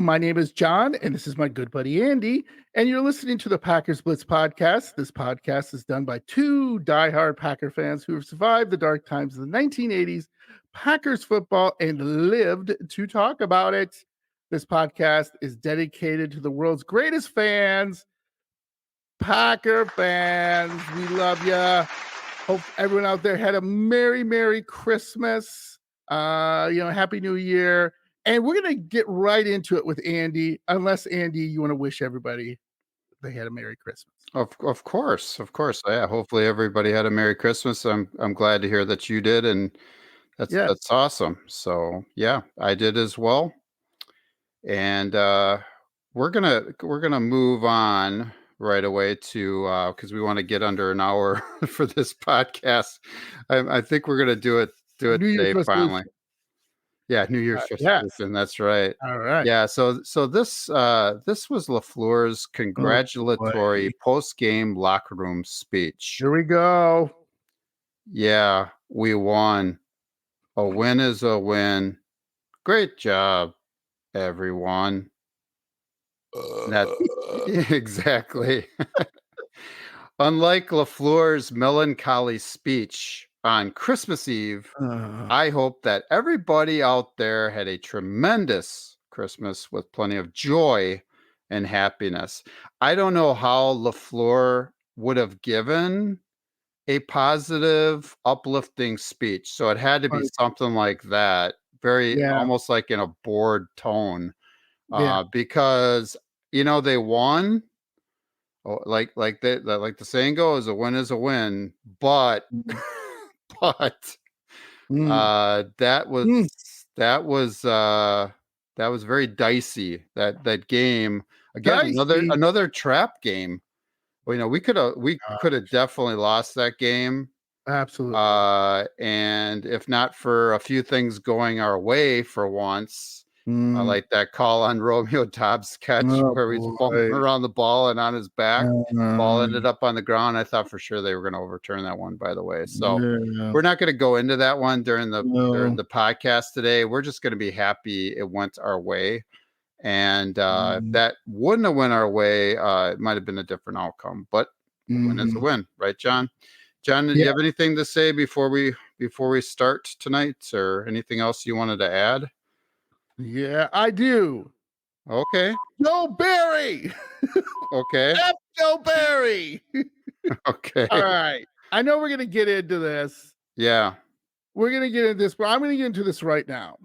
My name is John, and this is my good buddy Andy, and you're listening to the Packers Blitz podcast. This podcast is done by two diehard Packer fans who have survived the dark times of the 1980s, Packers football, and lived to talk about it. This podcast is dedicated to the world's greatest fans, Packer fans. We love you. Hope everyone out there had a Merry Christmas. Happy New Year. And we're going to get right into it with Andy, unless, Andy, you want to wish everybody they had a Merry Christmas. Of course. Yeah, hopefully everybody had a Merry Christmas. I'm glad to hear that you did, and that's awesome. So yeah, I did as well. And we're gonna move on right away to because we want to get under an hour for this podcast. I think we're gonna do it today finally. Yeah, New Year's resolution. Yes. That's right. All right. Yeah. So this was Lafleur's congratulatory post-game locker room speech. Here we go. Yeah, we won. A win is a win. Great job, everyone. Exactly. Unlike Lafleur's melancholy speech on Christmas Eve, I hope that everybody out there had a tremendous Christmas with plenty of joy and happiness. I don't know how Lafleur would have given a positive, uplifting speech. So it had to be something like that, almost like in a bored tone, because they won. Oh, like the saying goes, a win is a win, but that was very dicey. That game again, another trap game. We could have definitely lost that game. Absolutely. And if not for a few things going our way for once. Like that call on Romeo Dobbs' catch where he's bumping around the ball and on his back. Ball ended up on the ground. I thought for sure they were going to overturn that one, by the way. So we're not going to go into that one during the podcast today. We're just going to be happy it went our way. And if that wouldn't have went our way, it might have been a different outcome. But a win is a win, right, John? John, do you have anything to say before we start tonight, or anything else you wanted to add? Yeah, I do. Okay. Joe Barry. Okay. F Joe Barry. Okay. All right. I know we're going to get into this. Yeah. We're going to get into this, but I'm going to get into this right now.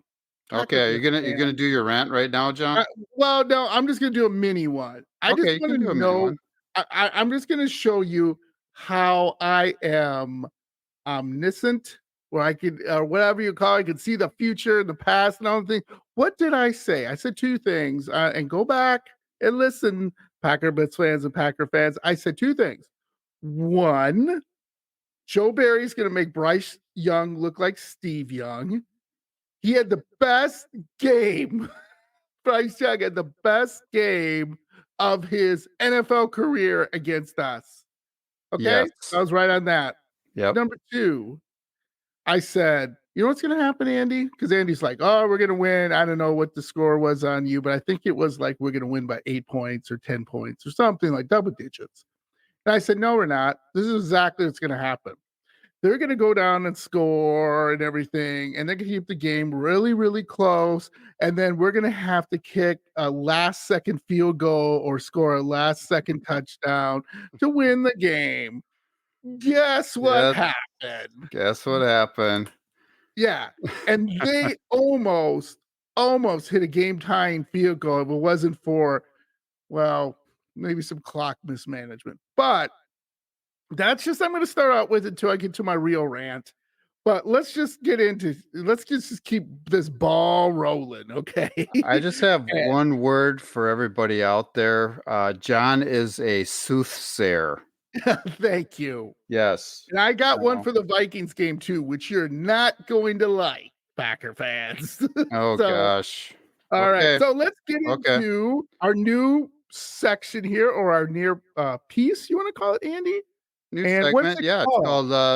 Okay. You're going to do your rant right now, John? Well, no, I'm just going to do a mini one. I just want to know. I'm just going to show you how I am omniscient, where I could, whatever you call it, I could see the future, the past, and all the things. What did I say? I said two things, and go back and listen, Packer Blitz fans and Packer fans. I said two things. One, Joe Barry's going to make Bryce Young look like Steve Young. He had the best game. Bryce Young had the best game of his NFL career against us. Okay? Yes. I was right on that. Yep. Number two, I said, you know what's going to happen, Andy? Because Andy's like, oh, we're going to win. I don't know what the score was on you, but I think it was like we're going to win by 8 points or 10 points or something, like double digits. And I said, no, we're not. This is exactly what's going to happen. They're going to go down and score and everything, and they're going to keep the game really, really close. And then we're going to have to kick a last-second field goal or score a last-second touchdown to win the game. Guess what happened? Guess what happened? Yeah. And they almost hit a game-tying field goal if it wasn't for, well, maybe some clock mismanagement. But that's just, I'm going to start out with it until I get to my real rant. But let's just keep this ball rolling, okay? I just have one word for everybody out there. John is a soothsayer. Thank you. Yes. And I got one for the Vikings game too, which you're not going to like, Packer fans. Oh, gosh. All right. So let's get into our new section here, or our near piece, you want to call it, Andy? New segment. Yeah,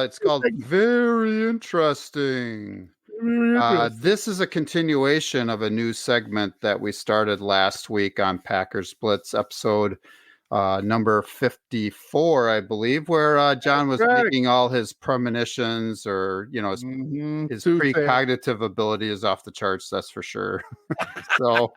it's called Very Interesting. Very interesting. This is a continuation of a new segment that we started last week on Packers Blitz episode number 54, I believe, where John was Correct. making all his premonitions, or his precognitive ability is off the charts, that's for sure. So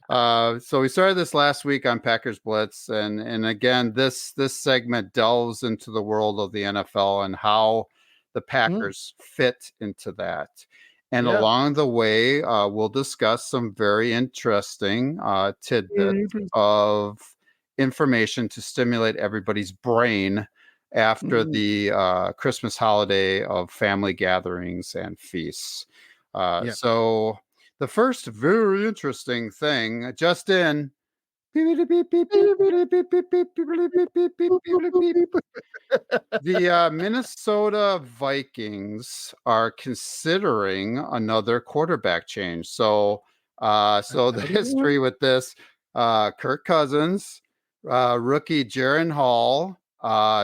we started this last week on Packers Blitz, and again, this segment delves into the world of the NFL and how the Packers fit into that. And along the way, we'll discuss some very interesting tidbits of information to stimulate everybody's brain after the Christmas holiday of family gatherings and feasts. So the first very interesting thing, just in, the Minnesota Vikings are considering another quarterback change. So the history with this, Kirk Cousins, rookie Jaron Hall,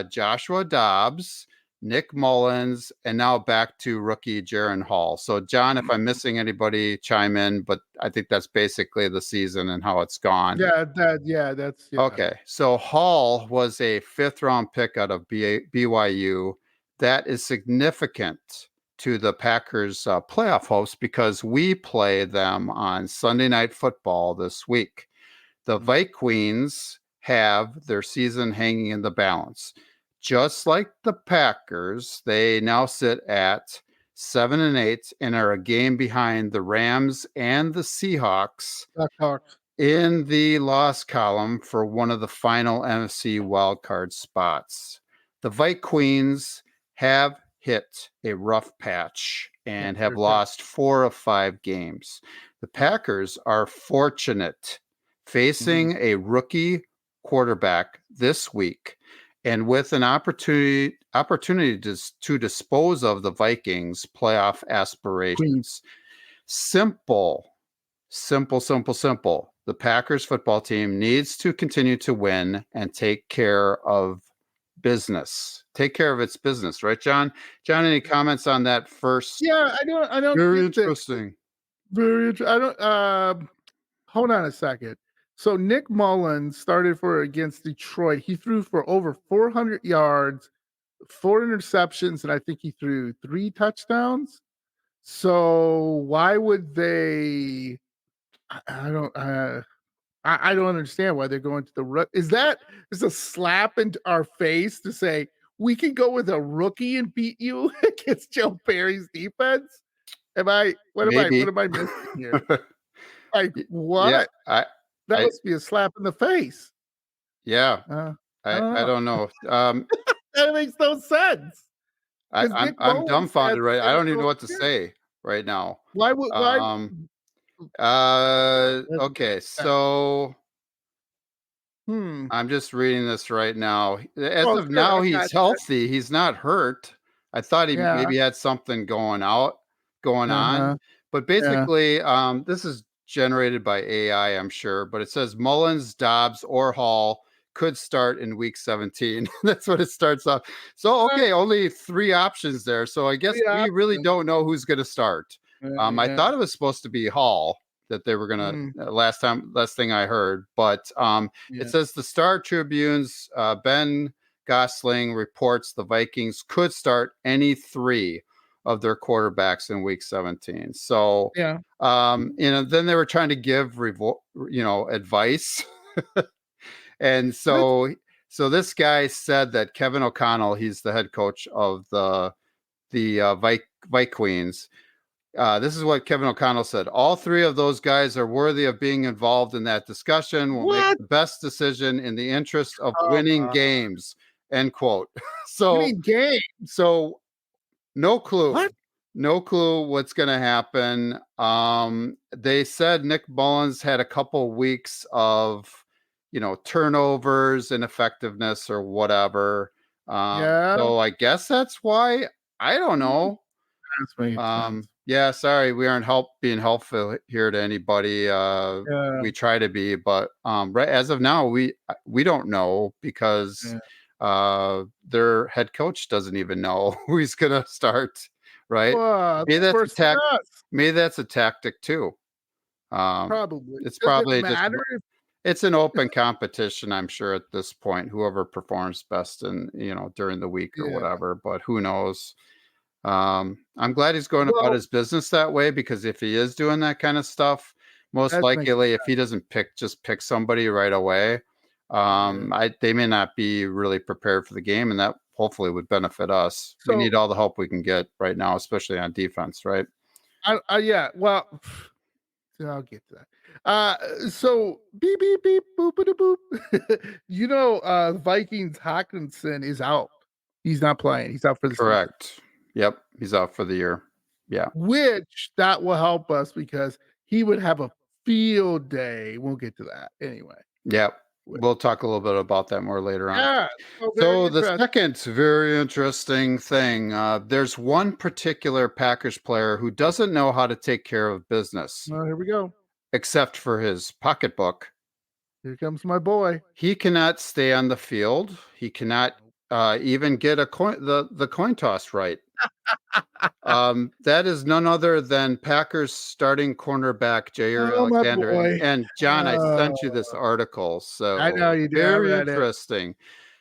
Joshua Dobbs, Nick Mullins, and now back to rookie Jaron Hall. So, John, if I'm missing anybody, chime in, but I think that's basically the season and how it's gone. That's okay. So Hall was a 5th-round pick out of BYU. That is significant to the Packers playoff hopes because we play them on Sunday Night Football this week. The Vikings have their season hanging in the balance. Just like the Packers, they now sit at 7-8 and are a game behind the Rams and the Seahawks in the loss column for one of the final NFC wildcard spots. The Vikings have hit a rough patch and have lost 4 of 5 games. The Packers are fortunate facing a rookie quarterback this week, and with an opportunity to dispose of the Vikings' playoff aspirations. Simple. The Packers football team needs to continue to win and take care of business. Take care of its business, right, John? John, any comments on that first? Yeah, I don't. Very interesting. Very interesting. I don't. Hold on a second. So Nick Mullins started against Detroit. He threw for over 400 yards, 4 interceptions, and I think he threw 3 touchdowns. So why would they? I don't. I don't understand why they're going to the rook. Is that a slap into our face to say we can go with a rookie and beat you against Joe Barry's defense? What am I missing here? Like what? Yeah, that must be a slap in the face. Yeah. I don't know. That makes no sense. I'm dumbfounded, right? I don't even know what to say right now. Why? Okay, so I'm just reading this right now. As of now, he's healthy. He's not hurt. I thought he maybe had something going on. But basically, this is generated by AI, I'm sure. But it says Mullins, Dobbs, or Hall could start in week 17. That's what it starts off. So, okay, only 3 options there. So I guess we really don't know who's going to start. I thought it was supposed to be Hall that they were going to last thing I heard. But it says the Star Tribune's Ben Gosling reports the Vikings could start any 3 of their quarterbacks in week 17. So, then they were trying to give, advice. And so this guy said that Kevin O'Connell, he's the head coach of the Vikings. This is what Kevin O'Connell said. All 3 of those guys are worthy of being involved in that discussion. We'll make the best decision in the interest of winning games. End quote. Winning games. So no clue. What? No clue what's going to happen. They said Nick Mullins had a couple weeks of, turnovers, ineffectiveness, or whatever. So I guess that's why. I don't know. Yeah, sorry, we aren't being helpful here to anybody. We try to be, but right as of now, we don't know because their head coach doesn't even know who he's gonna start right? Maybe that's a Worse than us. Maybe that's a tactic too. Probably. It's Does it probably just matter if it's an open competition, I'm sure at this point. Whoever performs best in during the week or yeah. whatever, but who knows? I'm glad he's going about Well, his business that way because if he is doing that kind of stuff, most that makes likely if he doesn't pick somebody right away, yeah. they may not be really prepared for the game, and that hopefully would benefit us. We So need all the help we can get right now, especially on defense, right? yeah, well, I'll get to that. So beep beep beep boop boop. Vikings Hawkinson is out. He's not playing. He's out for the season. Correct. Yep, he's out for the year. Yeah. Which that will help us because he would have a field day. We'll get to that anyway. Yep. We'll talk a little bit about that more later on. Yeah. So the second very interesting thing, there's one particular Packers player who doesn't know how to take care of business, Well, here we go. except for his pocketbook. Here comes my boy. He cannot stay on the field. He cannot even get the coin toss right. That is none other than Packers starting cornerback Jair Oh, my Alexander. boy. And John, I sent you this article, I know so you did. very interesting.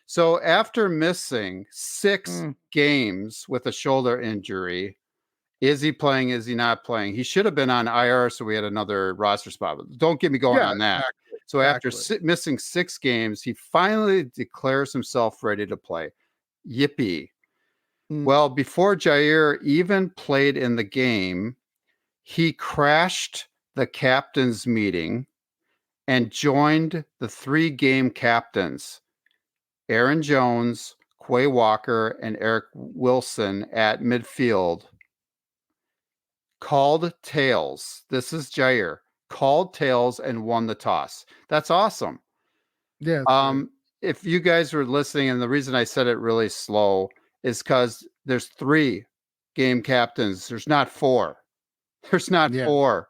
So after missing 6 games with a shoulder injury, is he playing? Is he not playing? He should have been on IR, so we had another roster spot. But don't get me going on that. Exactly, so after missing 6 games, he finally declares himself ready to play. Yippee. Well, before Jair even played in the game, he crashed the captain's meeting and joined the 3 game captains, Aaron Jones, Quay Walker, and Eric Wilson at midfield. Called tails. This is Jair. Called tails and won the toss. That's awesome. Yeah. If you guys were listening, and the reason I said it really slow is because there's 3 game captains. There's not 4. There's not 4.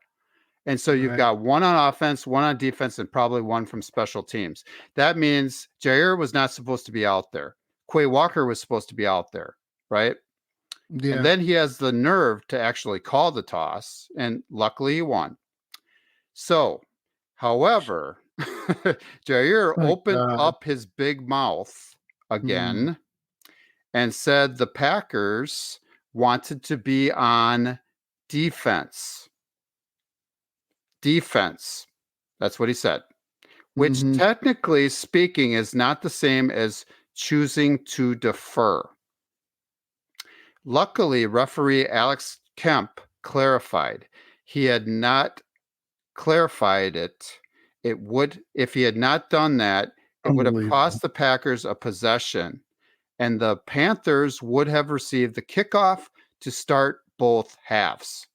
And so you've got 1 on offense, 1 on defense, and probably 1 from special teams. That means Jair was not supposed to be out there. Quay Walker was supposed to be out there, right? Yeah. And then he has the nerve to actually call the toss, and luckily he won. So, however, Jair opened up his big mouth again and said the Packers wanted to be on defense. Defense. That's what he said. Which technically speaking is not the same as choosing to defer. Luckily, referee Alex Kemp clarified. He had not clarified it. It would, if he had not done that, it would have cost the Packers a possession, and the Panthers would have received the kickoff to start both halves.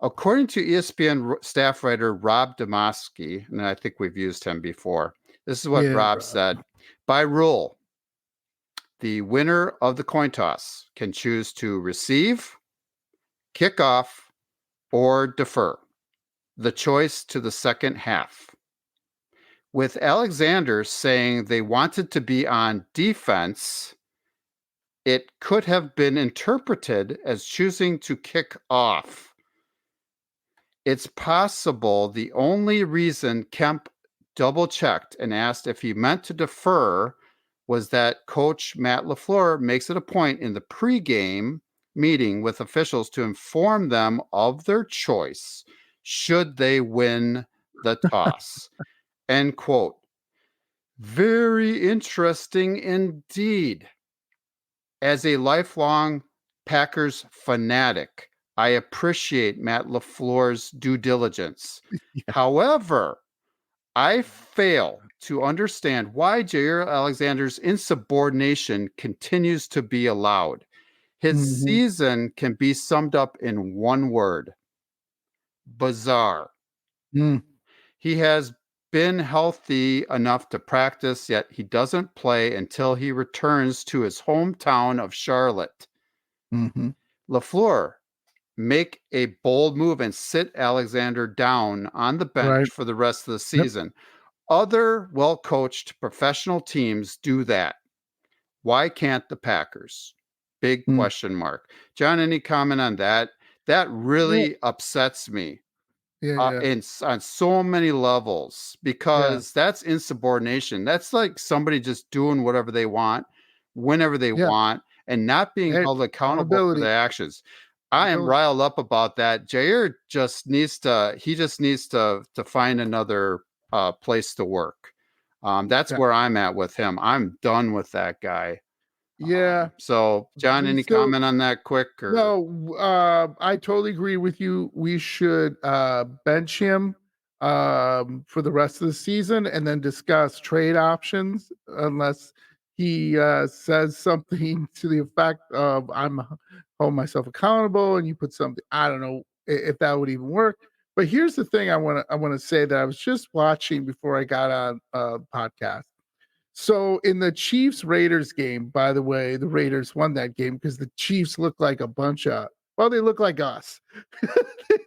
According to ESPN staff writer Rob Demoski, and I think we've used him before, this is what Rob said. By rule, the winner of the coin toss can choose to receive, kick off, or defer. The choice to the second half. With Alexander saying they wanted to be on defense, it could have been interpreted as choosing to kick off. It's possible the only reason Kemp double-checked and asked if he meant to defer was that coach Matt Lafluer makes it a point in the pregame meeting with officials to inform them of their choice should they win the toss. End quote. Very interesting indeed. As a lifelong Packers fanatic, I appreciate Matt LaFleur's due diligence. However, I fail to understand why Jair Alexander's insubordination continues to be allowed. His season can be summed up in one word: bizarre. He has been healthy enough to practice, yet he doesn't play until he returns to his hometown of Charlotte. LaFleur, make a bold move and sit Alexander down on the bench for the rest of the season. Other well-coached professional teams do that. Why can't the Packers? big question mark. John, any comment on that? That really upsets me. On so many levels, because that's insubordination. That's like somebody just doing whatever they want, whenever they want, and not being held accountable for their actions. I am riled up about that. Jair just needs to find another place to work. That's where I'm at with him. I'm done with that guy. So, John, any comment on that quick? Or? No, I totally agree with you. We should bench him for the rest of the season and then discuss trade options, unless he says something to the effect of I'm holding myself accountable and you put something. I don't know if that would even work. But here's the thing I want to say that I was just watching before I got on podcast. So in the Chiefs Raiders game, by the way, the Raiders won that game because the Chiefs look like a bunch of, well, they look like us.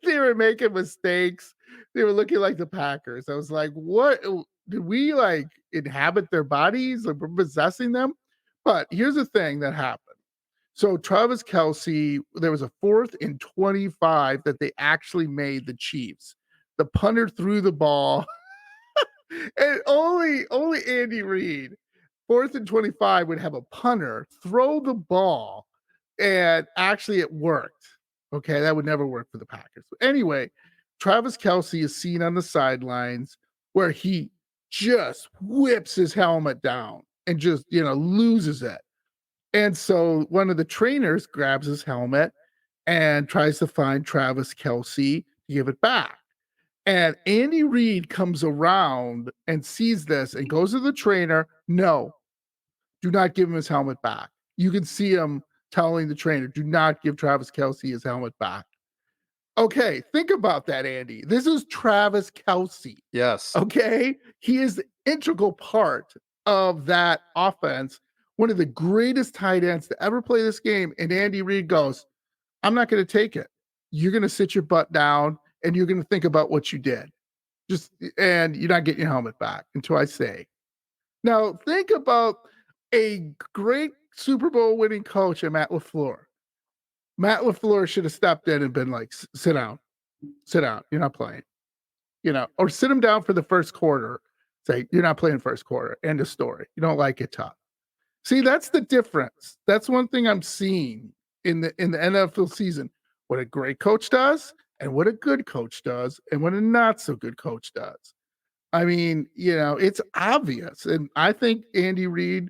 They were making mistakes. They were looking like the Packers. I was like, what did we like inhabit their bodies? Like we're possessing them? But here's the thing that happened. So Travis Kelce, there was a 4th and 25 that they actually made the Chiefs. The punter threw the ball. And only Andy Reid, 4th and 25, would have a punter throw the ball, and actually it worked. Okay, that would never work for the Packers. But anyway, Travis Kelce is seen on the sidelines where he just whips his helmet down and just, loses it. And so one of the trainers grabs his helmet and tries to find Travis Kelce to give it back. And Andy Reid comes around and sees this and goes to the trainer, no, do not give him his helmet back. You can see him telling the trainer, do not give Travis Kelce his helmet back. Okay, think about that, Andy. This is Travis Kelce. Yes. Okay, he is the integral part of that offense, one of the greatest tight ends to ever play this game. And Andy Reid goes, I'm not going to take it. You're going to sit your butt down and you're going to think about what you did. And you're not getting your helmet back until I say. Now, think about a great Super Bowl winning coach, Matt Lafluer. Matt Lafluer should have stepped in and been like, sit down. You're not playing, or sit him down for the first quarter. Say, you're not playing first quarter. End of story. You don't like it, tough. See, that's the difference. That's one thing I'm seeing in the NFL season. What a great coach does and what a good coach does and what a not so good coach does. I mean, it's obvious. And I think Andy Reid,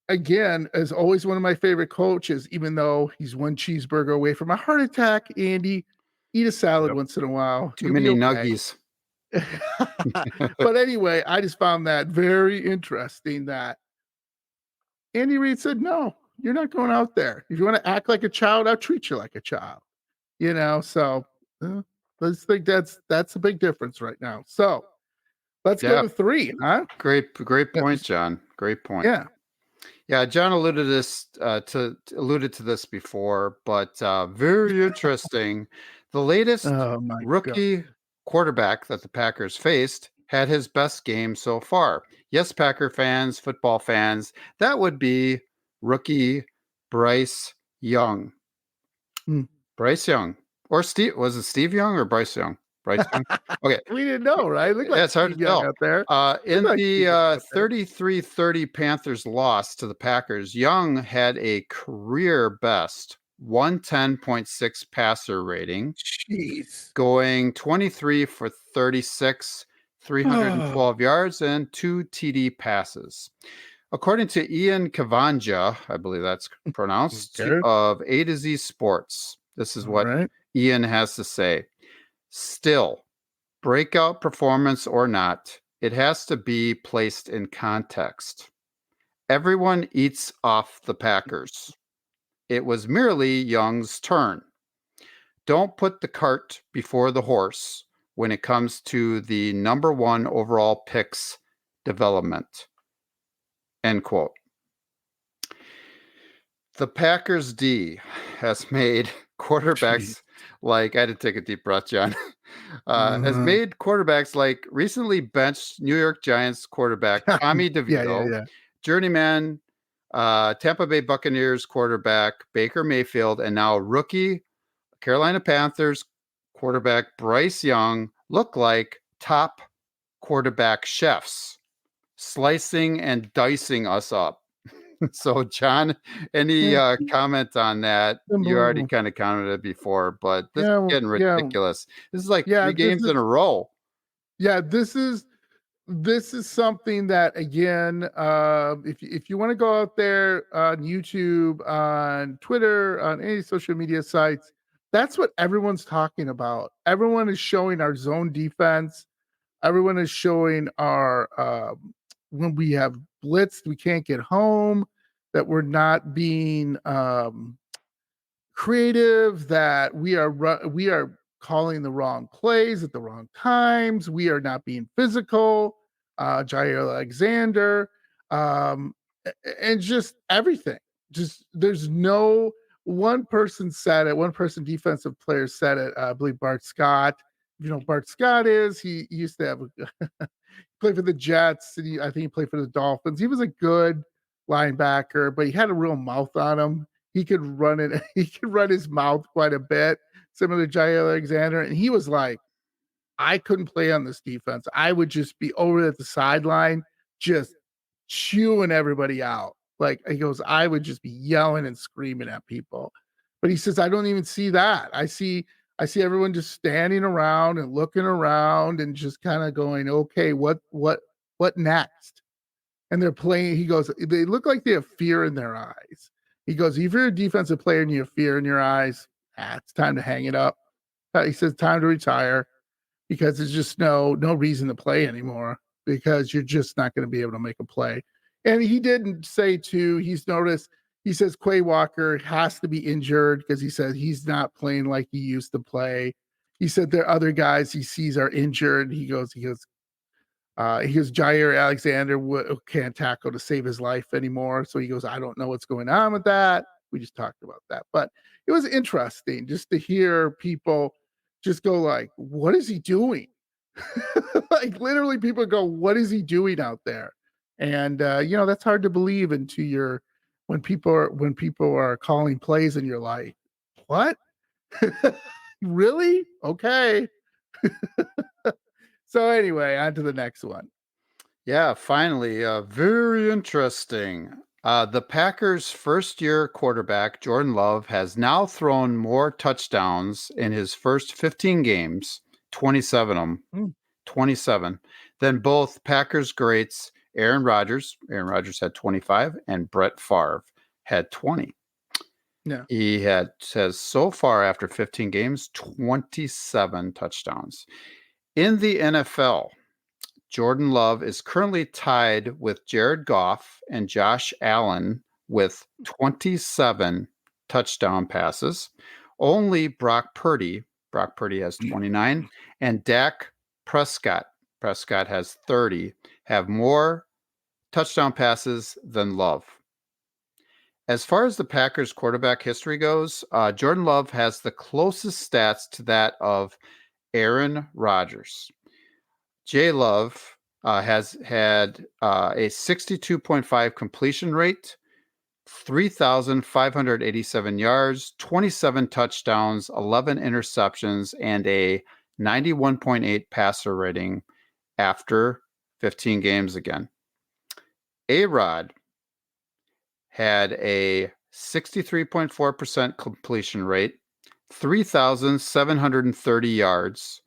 again, is always one of my favorite coaches, even though he's one cheeseburger away from a heart attack. Andy, eat a salad once in a while. Too many nuggies. But anyway, I just found that very interesting that Andy Reid said, no, you're not going out there. If you want to act like a child, I'll treat you like a child. So let's think that's a big difference right now. So let's go to 3, huh? Great point, John. Great point. Yeah, John alluded to this before, but very interesting. The latest rookie quarterback that the Packers faced had his best game so far. Yes, Packer fans, football fans, that would be rookie Bryce Young. Bryce Young. Or Steve, was it Steve Young or Bryce Young? Bryce Young? Okay. We didn't know, right? Look like it's hard Steve to tell. Young out there. In the 33-30 Panthers loss to the Packers, Young had a career best 110.6 passer rating. Jeez. Going 23 for 36, 312 yards, and 2 TD passes. According to Ian Kavanja, I believe that's pronounced, of A to Z Sports, this is what Ian has to say. Still, breakout performance or not, it has to be placed in context. Everyone eats off the Packers. It was merely Young's turn. Don't put the cart before the horse when it comes to the number 1 overall picks development. End quote. The Packers D has made quarterbacks like, I had to take a deep breath, John, has made quarterbacks like recently benched New York Giants quarterback Tommy DeVito, journeyman Tampa Bay Buccaneers quarterback Baker Mayfield and now rookie Carolina Panthers quarterback Bryce Young look like top quarterback chefs, slicing and dicing us up. So, John, any comment on that? You already kind of commented before, but this is getting ridiculous. This is like 3 games in a row. Yeah, this is something that, again, if you want to go out there on YouTube, on Twitter, on any social media sites, that's what everyone's talking about. Everyone is showing our zone defense. Everyone is showing our when we have blitzed, we can't get home, that we're not being creative, that we are calling the wrong plays at the wrong times. We are not being physical. Jair Alexander, and just everything. Just there's no one person said it. One person defensive player said it. I believe Bart Scott. You know, Bart Scott is he used to have play for the Jets. And I think he played for the Dolphins. He was a good linebacker, but he had a real mouth on him. He could run it. He could run his mouth quite a bit, similar to Jair Alexander. And he was like, I couldn't play on this defense. I would just be over at the sideline, just chewing everybody out. Like he goes, I would just be yelling and screaming at people. But he says, I don't even see that. I see everyone just standing around and looking around and just kind of going, okay, what next? And they're playing. He goes, they look like they have fear in their eyes. He goes, if you're a defensive player and you have fear in your eyes, it's time to hang it up. He says, time to retire, because there's just no reason to play anymore, because you're just not going to be able to make a play. And he didn't say too, he's noticed, he says Quay Walker has to be injured because he said he's not playing like he used to play. He said there are other guys he sees are injured. He goes, Jair Alexander can't tackle to save his life anymore. So he goes, I don't know what's going on with that. We just talked about that. But it was interesting just to hear people just go like, what is he doing? Like literally people go, what is he doing out there? And that's hard to believe when people are calling plays and you're like, what? Really? Okay. So anyway, on to the next one. Yeah, finally, very interesting. The Packers' first-year quarterback, Jordan Love, has now thrown more touchdowns in his first 15 games, 27 of them, 27, than both Packers greats Aaron Rodgers had 25, and Brett Favre had 20. Yeah. He has so far after 15 games, 27 touchdowns. In the NFL, Jordan Love is currently tied with Jared Goff and Josh Allen with 27 touchdown passes. Only Brock Purdy has 29, and Dak Prescott has 30, have more touchdown passes than Love. As far as the Packers quarterback history goes, Jordan Love has the closest stats to that of Aaron Rodgers. J. Love has had a 62.5 completion rate, 3,587 yards, 27 touchdowns, 11 interceptions, and a 91.8 passer rating after 15 games again. A-Rod had a 63.4% completion rate, 3,730 yards,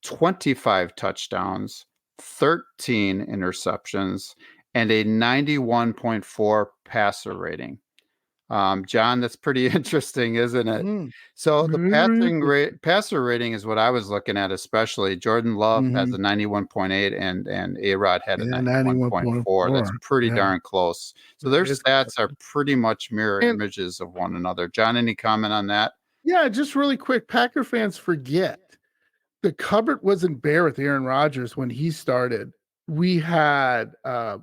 25 touchdowns, 13 interceptions, and a 91.4 passer rating. John, that's pretty interesting, isn't it? So the passer rating is what I was looking at, especially. Jordan Love has a 91.8 and A-Rod had a 91.4. That's pretty darn close. So their stats are pretty much mirror images of one another. John, any comment on that? Yeah, just really quick. Packer fans forget the cupboard wasn't bare with Aaron Rodgers when he started. We had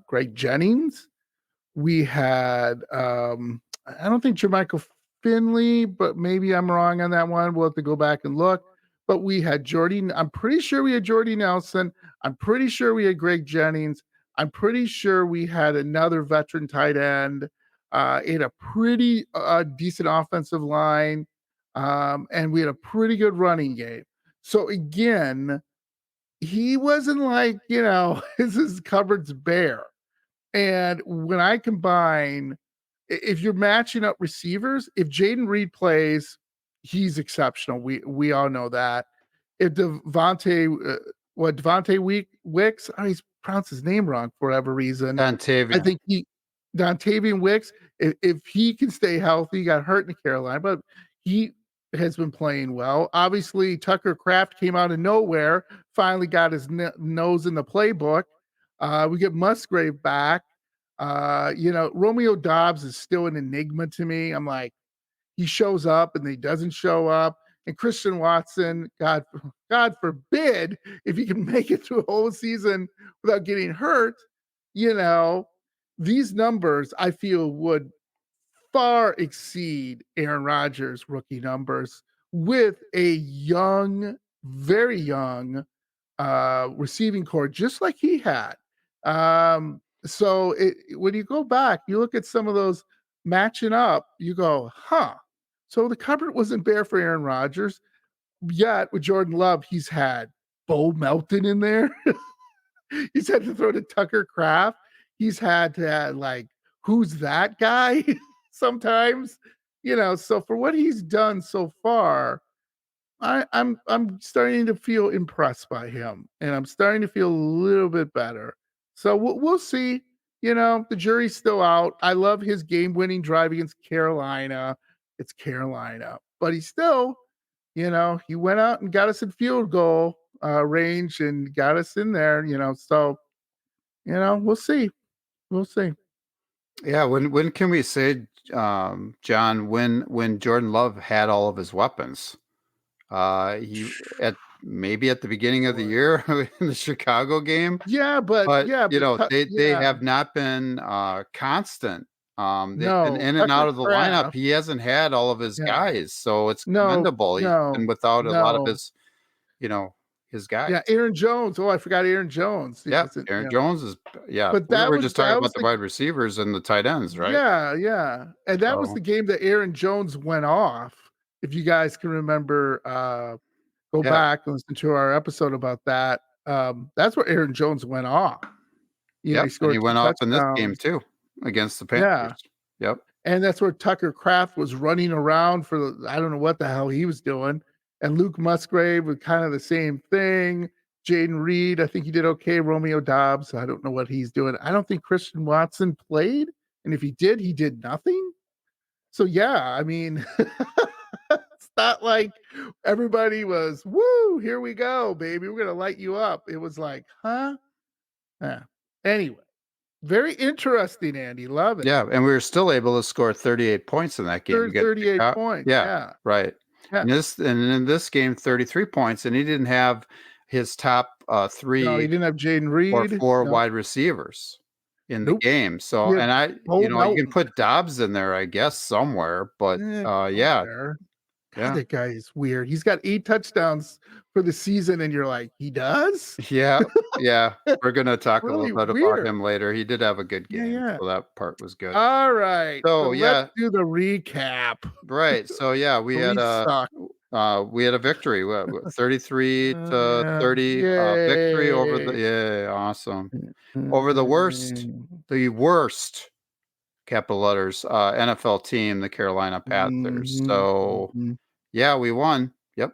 Greg Jennings. We had I don't think Jermichael Finley, but maybe I'm wrong on that one. We'll have to go back and look. But we had I'm pretty sure we had Jordy Nelson. I'm pretty sure we had Greg Jennings. I'm pretty sure we had another veteran tight end. He had a pretty decent offensive line, and we had a pretty good running game. So again, he wasn't like, his cupboard's bare. And when I combine, if you're matching up receivers, if Jaden Reed plays, he's exceptional. We all know that. If Devontae Wicks, he's pronounced his name wrong for whatever reason. I Dontavian. think Dontavian Wicks, if he can stay healthy, he got hurt in Carolina, but he has been playing well. Obviously, Tucker Kraft came out of nowhere, finally got his nose in the playbook. We get Musgrave back. Romeo Dobbs is still an enigma to me. I'm like, he shows up and he doesn't show up. And Christian Watson, God forbid, if he can make it through a whole season without getting hurt, these numbers I feel would far exceed Aaron Rodgers' rookie numbers with a young, very young receiving core, just like he had. So when you go back, you look at some of those matching up, you go, huh. So the cupboard wasn't bare for Aaron Rodgers. Yet with Jordan Love, he's had Bo Melton in there. He's had to throw to Tucker Kraft. He's had to add, like, who's that guy? Sometimes, so for what he's done so far, I'm starting to feel impressed by him, and I'm starting to feel a little bit better. So we'll see. The jury's still out. I love his game-winning drive against Carolina. It's Carolina, but he still, he went out and got us in field goal range and got us in there. So we'll see. We'll see. Yeah, when can we say, John, when Jordan Love had all of his weapons? Maybe at the beginning of the year in the Chicago game. Yeah, but they have not been constant. They've been in and out of the lineup. He hasn't had all of his guys, so it's commendable. He's been without a lot of his guys. Yeah, Aaron Jones. Oh, I forgot Aaron Jones. Yeah, Aaron Jones is. Yeah, but we were just talking about the wide receivers and the tight ends, right? Yeah, and that was the game that Aaron Jones went off. If you guys can remember, go back and listen to our episode about that. That's where Aaron Jones went off. He went off in this game too against the Panthers. Yep. And that's where Tucker Kraft was running around I don't know what the hell he was doing. And Luke Musgrave was kind of the same thing. Jaden Reed, I think he did okay. Romeo Dobbs, I don't know what he's doing. I don't think Christian Watson played. And if he did nothing. So, yeah, I mean, it's not like everybody was, woo, here we go, baby. We're going to light you up. It was like, huh? Yeah. Anyway, very interesting, Andy. Love it. Yeah, and we were still able to score 38 points in that game. 38 points. Yeah. Right. Yeah. And in this game, 33 points, and he didn't have his top three. No, he didn't have Jaden Reed or four wide receivers in the game. So, and you can put Dobbs in there, I guess, somewhere. But God, that guy is weird. He's got 8 touchdowns for the season, and you're like, he does? Yeah. We're gonna talk really a little bit about him later. He did have a good game, so that part was good. All right. So let's do the recap. Right. So we had a victory, 33 to 30 victory over the awesome over the worst capital letters NFL team, the Carolina Panthers. So we won. Yep.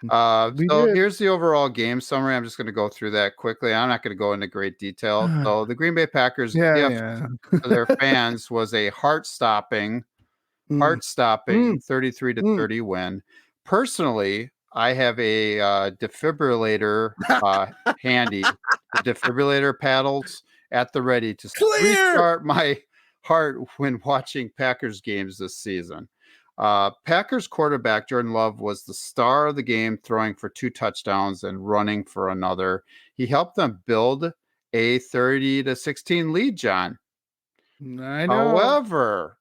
So here's the overall game summary. I'm just going to go through that quickly. I'm not going to go into great detail. So the Green Bay Packers gift to their fans was a heart-stopping 33 to 30 win. Personally, I have a defibrillator handy, the defibrillator paddles at the ready to restart my heart when watching Packers games this season. Packers quarterback Jordan Love was the star of the game, throwing for 2 touchdowns and running for another. He helped them build a 30-16 lead, John. I know. However,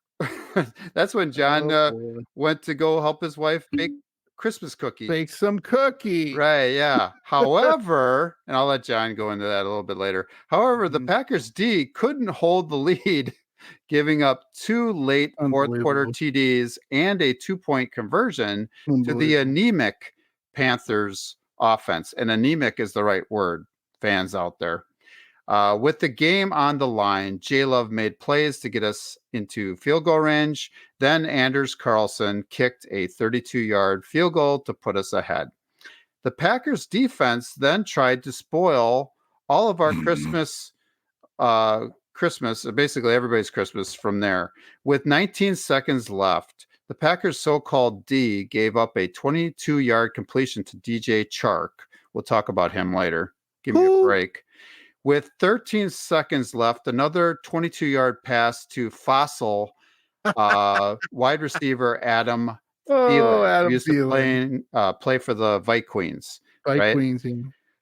that's when John went to go help his wife bake Christmas cookies. Bake some cookies. Right, yeah. However, and I'll let John go into that a little bit later. However, the Packers D couldn't hold the lead giving up 2 late fourth quarter Unbelievable. TDs and a 2-point conversion to the anemic Panthers offense. And anemic is the right word, fans out there. With the game on the line, J-Love made plays to get us into field goal range. Then Anders Carlson kicked a 32-yard field goal to put us ahead. The Packers defense then tried to spoil all of our Christmas, basically everybody's Christmas from there. With 19 seconds left, the Packers' so-called D gave up a 22-yard completion to DJ Chark. We'll talk about him later. Give me a break. With 13 seconds left, another 22-yard pass to Fossil wide receiver Adam Thielen. Adam Used Thielen. to play for the Vikings. Right?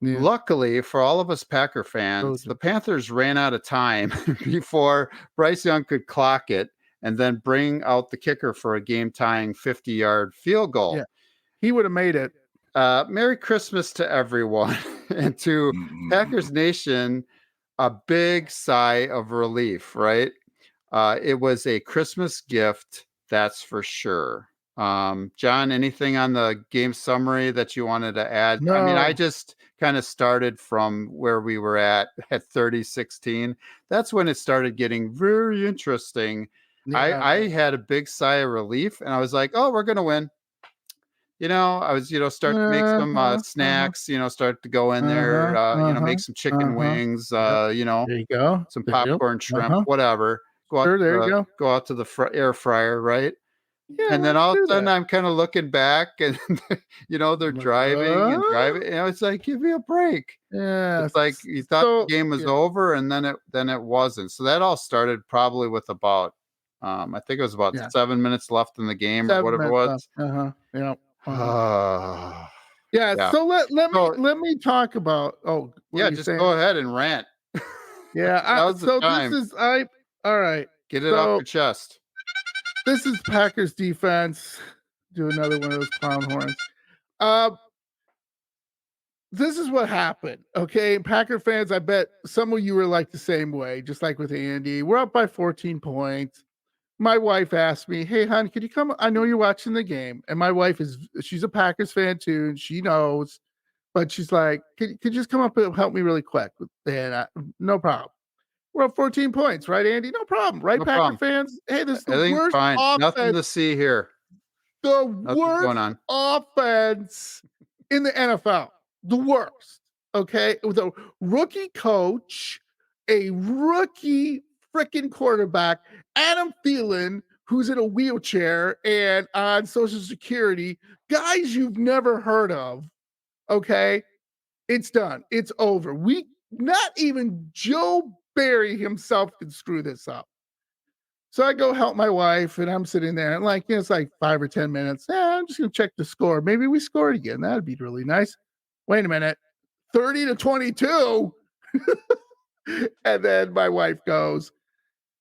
Yeah. Luckily for all of us Packer fans, the Panthers ran out of time before Bryce Young could clock it and then bring out the kicker for a game-tying 50-yard field goal. Yeah. He would have made it. Merry Christmas to everyone. And to Packers Nation, a big sigh of relief, right? It was a Christmas gift, that's for sure. John, anything on the game summary that you wanted to add? No. I mean, I just kind of started from where we were at 30-16. That's when it started getting very interesting. Yeah. I had a big sigh of relief, and I was like, oh, we're going to win. I was, start to make some snacks, start to go in there, make some chicken wings, there you go. some popcorn, shrimp, whatever. Go out to the air fryer, right? Yeah, and then all of a sudden I'm kind of looking back and, they're driving and driving. It's like, give me a break. Yeah. It's like you thought the game was over and then it wasn't. So that all started probably with about, I think it was about 7 minutes left in the game or whatever it was. Yeah. Yeah. So let me talk about. Just go ahead and rant. Yeah. All right. Get it off your chest. This is Packers defense. Do another one of those clown horns. This is what happened. Okay, Packer fans. I bet some of you were like the same way, just like with Andy. We're up by 14 points. My wife asked me, "Hey, hon, could you come? I know you're watching the game." And my wife she's a Packers fan too, and she knows. But she's like, "Could you just come up and help me really quick?" And no problem. We're up 14 points, right, Andy? No problem, right, Packer fans? Hey, this is the worst offense. Nothing to see here. Worst offense in the NFL. The worst. Okay, with a rookie coach, a rookie freaking quarterback, Adam Thielen, who's in a wheelchair and on Social Security, guys you've never heard of. Okay, it's done. It's over. Not even Joe Barry himself can screw this up. So I go help my wife, and I'm sitting there, and it's like 5 or 10 minutes. I'm just gonna check the score. Maybe we scored again. That'd be really nice. Wait a minute, 30-22. And then my wife goes,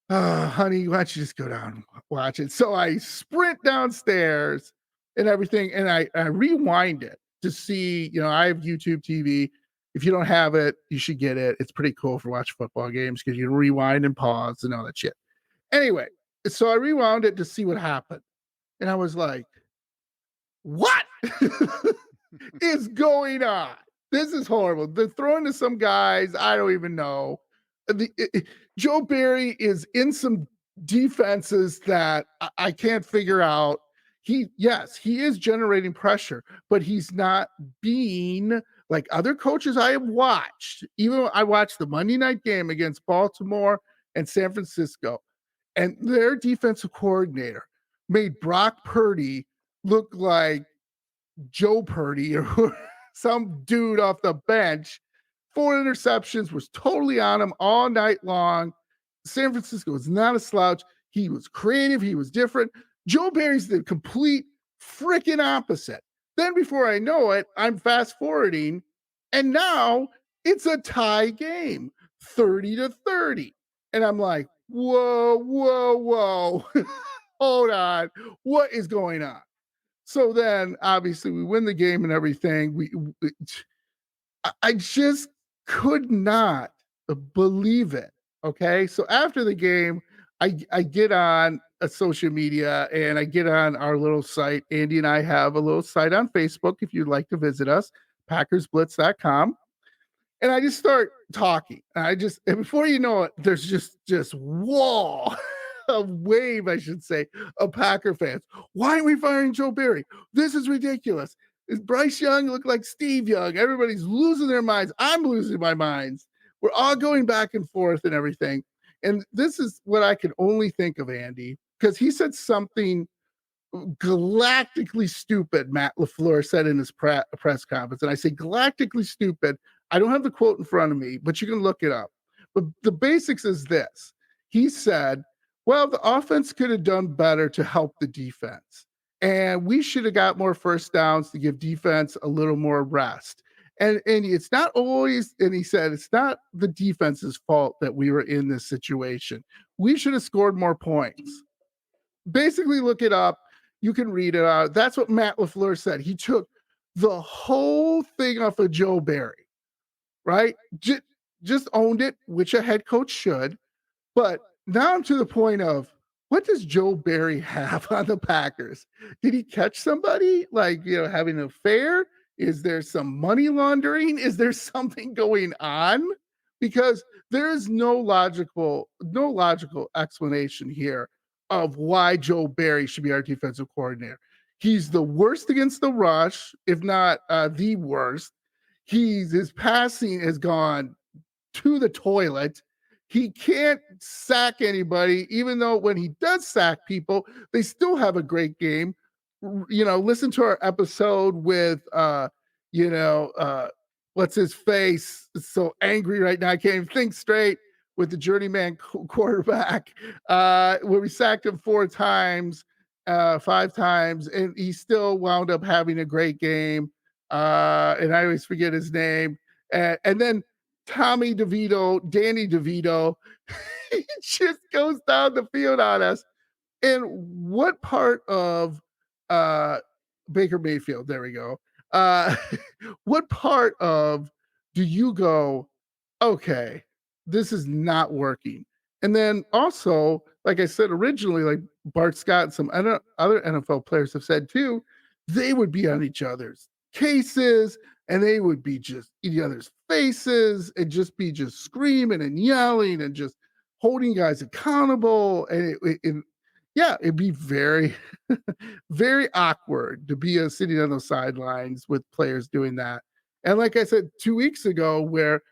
"Oh, honey, why don't you just go down and watch it?" So I sprint downstairs and everything, and I rewind it to see, I have YouTube TV. If you don't have it, you should get it. It's pretty cool for watching football games because you can rewind and pause and all that shit. Anyway, so I rewound it to see what happened. And I was like, what is going on? This is horrible. They're throwing to some guys I don't even know. Joe Barry is in some defenses that I can't figure out. He is generating pressure, but he's not being like other coaches I have watched. Even I watched the Monday night game against Baltimore and San Francisco, and their defensive coordinator made Brock Purdy look like Joe Purdy or some dude off the bench. 4 interceptions, was totally on him all night long. San Francisco was not a slouch. He was creative. He was different. Joe Barry's the complete freaking opposite. Then before I know it, I'm fast forwarding, and now it's a tie game, 30-30. And I'm like, whoa. Hold on. What is going on? So then obviously we win the game and everything. I just could not believe it. Okay. So after the game, I get on a social media and I get on our little site. Andy and I have a little site on Facebook if you'd like to visit us, packersblitz.com. And I just start talking. And before you know it, there's just wall, a wave, I should say, of Packer fans. Why aren't we firing Joe Barry? This is ridiculous. Is Bryce Young look like Steve Young? Everybody's losing their minds. I'm losing my minds. We're all going back and forth and everything. And this is what I can only think of, Andy, because he said something galactically stupid, Matt Lafluer said in his press conference. And I say galactically stupid. I don't have the quote in front of me, but you can look it up. But the basics is this. He said, well, the offense could have done better to help the defense. And we should have got more first downs to give defense a little more rest. And it's not always, and he said, it's not the defense's fault that we were in this situation. We should have scored more points. Basically, look it up. You can read it out. That's what Matt Lafluer said. He took the whole thing off of Joe Barry, right? Just owned it, which a head coach should. But now I'm to the point of, what does Joe Barry have on the Packers? Did he catch somebody having an affair? Is there some money laundering? Is there something going on? Because there is no logical explanation here of why Joe Barry should be our defensive coordinator. He's the worst against the rush, if not the worst. His passing has gone to the toilet. He can't sack anybody, even though when he does sack people, they still have a great game. Listen to our episode with, what's his face? It's so angry right now. I can't even think straight with the journeyman quarterback, where we sacked him 5 times, and he still wound up having a great game. And I always forget his name. And then Danny DeVito, he just goes down the field on us. And what part of Baker Mayfield, there we go. What part of do you go, okay, this is not working? And then also, like I said originally, like Bart Scott and some other NFL players have said too, they would be on each other's cases and they would be just each other's faces and just screaming and yelling and just holding guys accountable. And it'd be very, very awkward to be sitting on those sidelines with players doing that. And like I said 2 weeks ago, where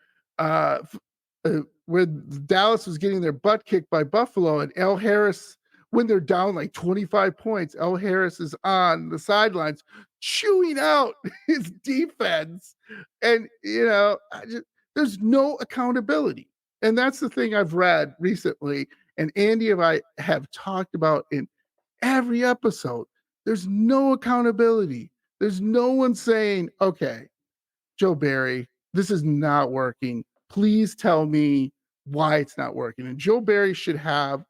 Dallas was getting their butt kicked by Buffalo, and El Harris, when they're down like 25 points, El Harris is on the sidelines chewing out his defense. And, there's no accountability. And that's the thing I've read recently. And Andy and I have talked about in every episode. There's no accountability. There's no one saying, okay, Joe Barry, this is not working. Please tell me why it's not working. And Joe Barry should have,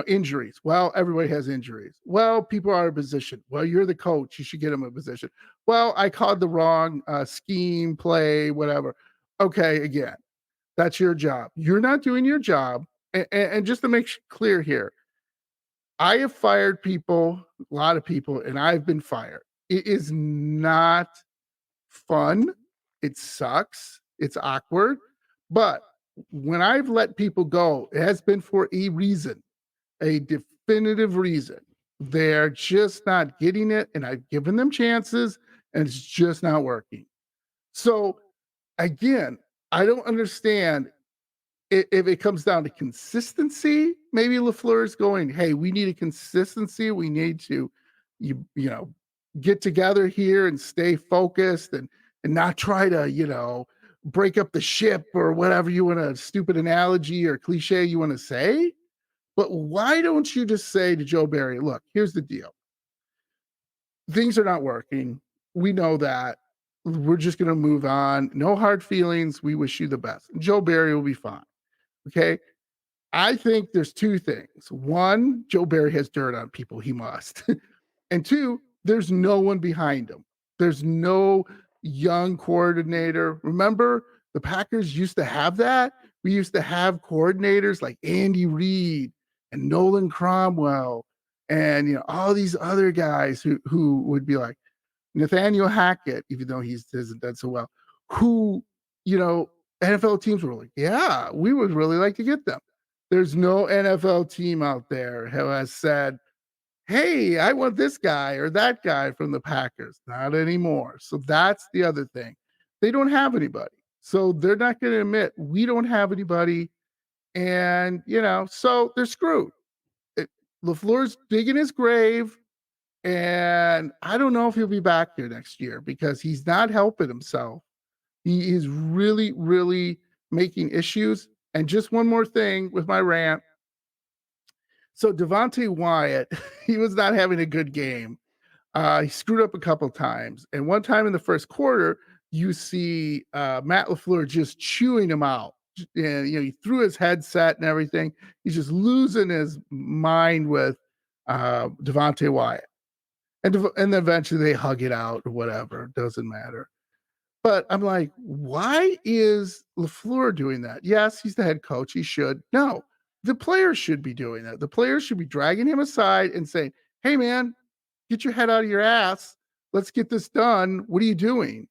injuries. Well, everybody has injuries. Well, people are out of position. Well, you're the coach. You should get them a position. Well, I called the wrong scheme, play, whatever. Okay, again, that's your job. You're not doing your job. And just to make clear here, I have fired people, a lot of people, and I've been fired. It is not fun. It sucks. It's awkward. But when I've let people go, it has been for a reason, a definitive reason. They're just not getting it, and I've given them chances, and it's just not working. So, again, I don't understand if it comes down to consistency. Maybe Lafleur is going, hey, we need a consistency. We need to, get together here and stay focused and not try to, break up the ship or whatever you want, a stupid analogy or cliche you want to say. But why don't you just say to Joe Barry, look, here's the deal. Things are not working. We know that. We're just going to move on. No hard feelings. We wish you the best. Joe Barry will be fine. Okay. I think there's 2 things. 1, Joe Barry has dirt on people. He must. And 2, there's no one behind him. There's no young coordinator. Remember, the Packers used to have that. we used to have coordinators like Andy Reid and Nolan Cromwell and all these other guys who would be like Nathaniel Hackett, even though he hasn't done so well, who NFL teams were like, yeah, we would really like to get them. There's no NFL team out there who has said, hey, I want this guy or that guy from the Packers. Not anymore. So that's the other thing. They don't have anybody. So they're not going to admit we don't have anybody. And, so they're screwed. LaFleur's digging his grave. And I don't know if he'll be back here next year because he's not helping himself. He is really, really making issues. And just one more thing with my rant. So Devontae Wyatt, he was not having a good game. He screwed up a couple times. And one time in the first quarter, you see Matt Lafluer just chewing him out. And, he threw his headset and everything. He's just losing his mind with Devontae Wyatt. And then eventually they hug it out or whatever. Doesn't matter. But I'm like, why is Lafleur doing that? Yes, he's the head coach. He should. No, the players should be doing that. The players should be dragging him aside and saying, hey, man, get your head out of your ass. Let's get this done. What are you doing?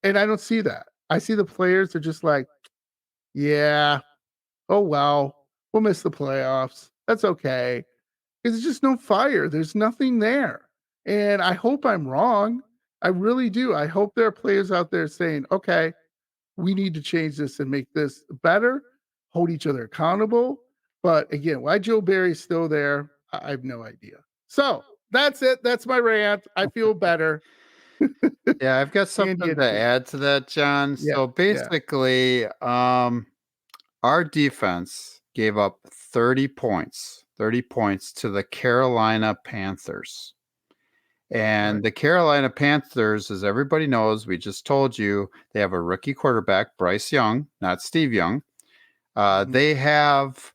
And I don't see that. I see the players are just like, yeah, oh, well, we'll miss the playoffs. That's okay. There's just no fire. There's nothing there. And I hope I'm wrong. I really do. I hope there are players out there saying, okay, we need to change this and make this better, hold each other accountable. But again, why Joe Barry's still there, I have no idea. So that's it. That's my rant. I feel better. Yeah, I've got something to add to that, John. Yeah, so basically, our defense gave up 30 points to the Carolina Panthers. And the Carolina Panthers, as everybody knows, we just told you, they have a rookie quarterback, Bryce Young, not Steve Young. They have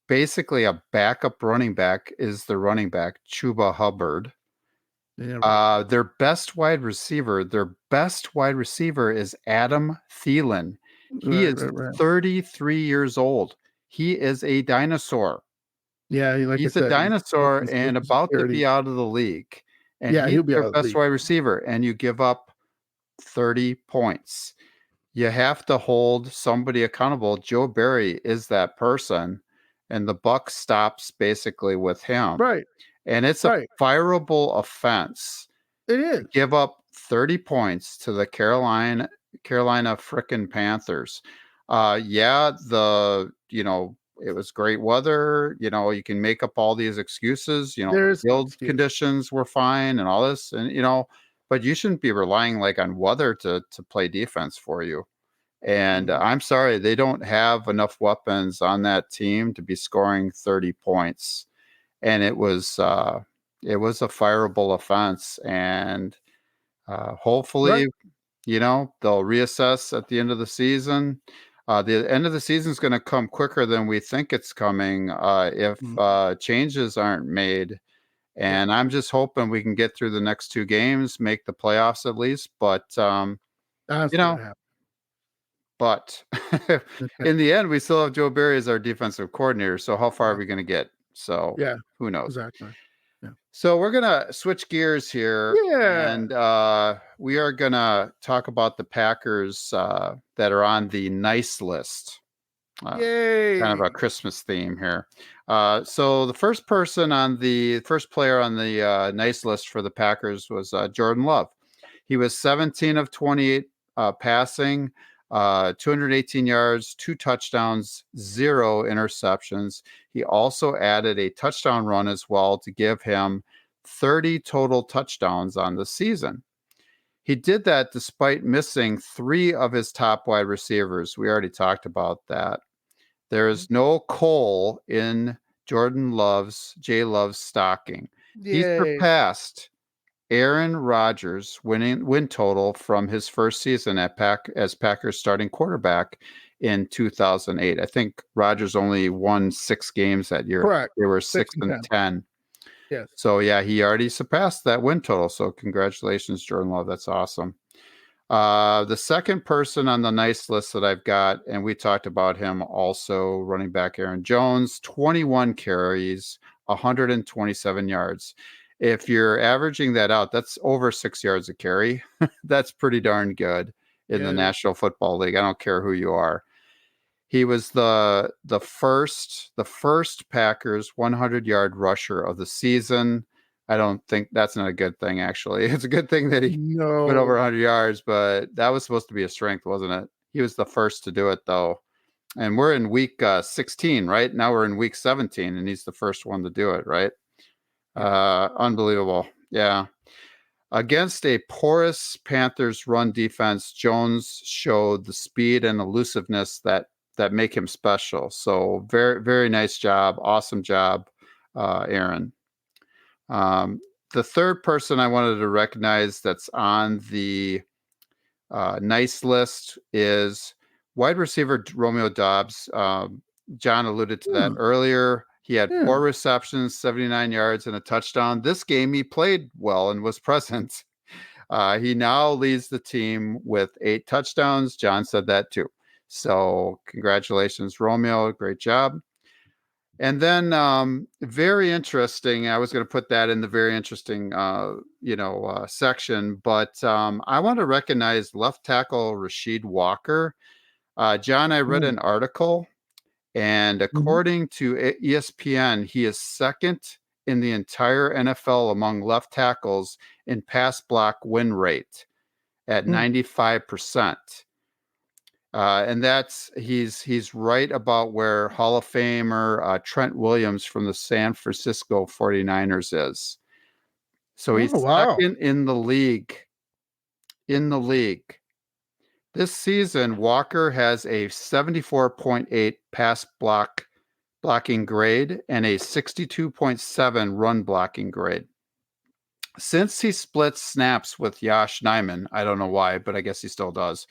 basically a backup running back is the running back, Chuba Hubbard. Yeah. Their best wide receiver is Adam Thielen. He is 33 years old. He is a dinosaur. Yeah, he's a dinosaur and about to be out of the league. And he'll be your best wide receiver, and you give up 30 points. You have to hold somebody accountable. Joe Barry is that person, and the buck stops basically with him. Right. And it's a fireable offense. It is. Give up 30 points to the Carolina frickin' Panthers. It was great weather. You can make up all these excuses. The field conditions were fine and all this, and but you shouldn't be relying on weather to play defense for you. And I'm sorry, they don't have enough weapons on that team to be scoring 30 points. And it was a fireable offense, and hopefully, they'll reassess at the end of the season. The end of the season is going to come quicker than we think it's coming if changes aren't made. And I'm just hoping we can get through the next two games, make the playoffs at least. But but in the end, we still have Joe Barry as our defensive coordinator. So how far are we going to get? So who knows? Exactly. Yeah. So we're going to switch gears here. Yeah. And we are going to talk about the Packers that are on the nice list. Yay. Kind of a Christmas theme here. So the first player on the nice list for the Packers was Jordan Love. He was 17 of 28 passing, 218 yards, 2 touchdowns, 0 interceptions. He also added a touchdown run as well to give him 30 total touchdowns on the season. He did that despite missing 3 of his top wide receivers. We already talked about that. There is no Cole in J Love's stocking. Yay. He surpassed Aaron Rodgers' win total from his first season as Packers starting quarterback in 2008. I think Rodgers only won 6 games that year. Correct. They were 6 and 10. Yes. So yeah, he already surpassed that win total. So congratulations, Jordan Love. That's awesome. The second person on the nice list that I've got, and we talked about him also, running back Aaron Jones, 21 carries, 127 yards. If you're averaging that out, that's over 6 yards a carry. That's pretty darn good in the National Football League. I don't care who you are. He was the first Packers 100-yard rusher of the season. I don't think that's not a good thing, actually. It's a good thing that he went over 100 yards, but that was supposed to be a strength, wasn't it? He was the first to do it, though. And we're in week 16, right? Now we're in week 17, and he's the first one to do it, right? Unbelievable. Yeah. Against a porous Panthers run defense, Jones showed the speed and elusiveness that make him special. So very, very nice job. Awesome job, Aaron. The third person I wanted to recognize that's on the nice list is wide receiver Romeo Doubs. John alluded to that earlier. He had 4 receptions, 79 yards, and a touchdown. This game, he played well and was present. He now leads the team with 8 touchdowns. John said that too. So congratulations, Romeo. Great job. And then very interesting. I was going to put that in the very interesting, section, but I want to recognize left tackle Rasheed Walker. John, I read an article, and according to ESPN, he is second in the entire NFL among left tackles in pass block win rate at 95%. And that's he's right about where Hall of Famer Trent Williams from the San Francisco 49ers is. So he's second in the league. This season, Walker has a 74.8 pass blocking grade and a 62.7 run blocking grade. Since he splits snaps with Yosh Nijman, I don't know why, but I guess he still does.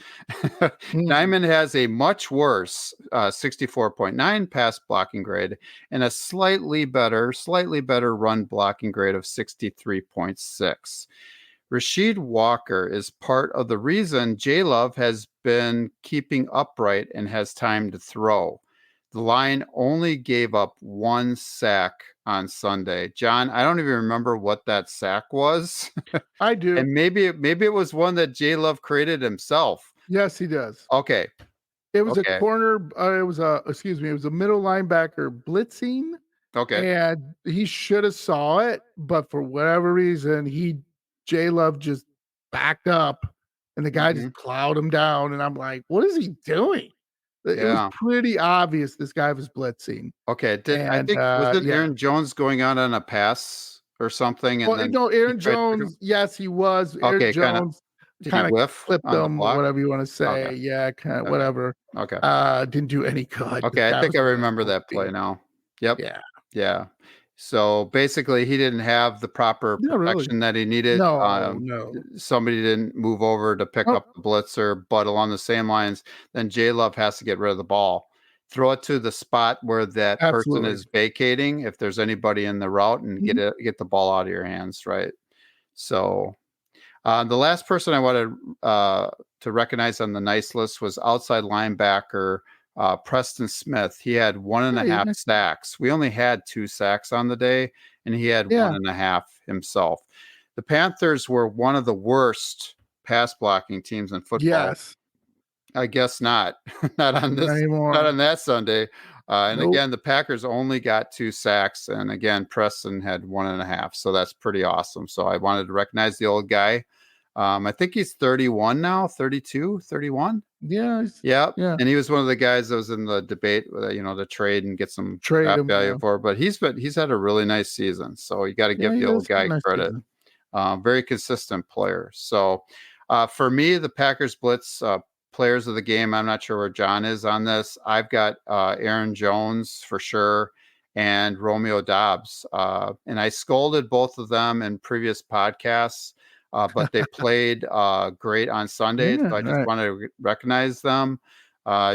Nijman has a much worse 64.9 pass blocking grade and a slightly better run blocking grade of 63.6. Rasheed Walker is part of the reason J-Love has been keeping upright and has time to throw. The line only gave up 1 sack on Sunday. John, I don't even remember what that sack was. I do. And maybe it was one that J-Love created himself. Yes, he does. Okay. It was a corner. It was a middle linebacker blitzing. Okay. And he should have saw it, but for whatever reason, J-Love just backed up and the guy just plowed him down. And I'm like, what is he doing? It was pretty obvious this guy was blitzing. Okay. I think was it Aaron Jones going out on a pass or something? And then Aaron Jones, yes, he was. Aaron Jones kind of clipped him, whatever you want to say. Okay. Yeah, kind of whatever. Okay. Didn't do any good. Okay, I think I remember that play now. Yep. Yeah. So basically, he didn't have the proper protection that he needed. No. Somebody didn't move over to pick up the blitzer, but along the same lines, then J-Love has to get rid of the ball. Throw it to the spot where that person is vacating, if there's anybody in the route, and get the ball out of your hands, right? So the last person I wanted to recognize on the nice list was outside linebacker Preston Smith. He had 1.5 sacks. We only had 2 sacks on the day, and he had 1.5 himself. The Panthers were one of the worst pass blocking teams in football. Yes. I guess not. Not on that Sunday. And again, the Packers only got 2 sacks, and again, Preston had 1.5. So that's pretty awesome. So I wanted to recognize the old guy. I think he's 31 now, 32, 31. Yeah. And he was one of the guys that was in the debate, to trade and get some draft value for. But he's had a really nice season. So you got to give the old guy credit. Very consistent player. So for me, the Packers Blitz players of the game, I'm not sure where John is on this. I've got Aaron Jones for sure and Romeo Doubs. And I scolded both of them in previous podcasts. But they played great on Sunday, so I just wanted to recognize them.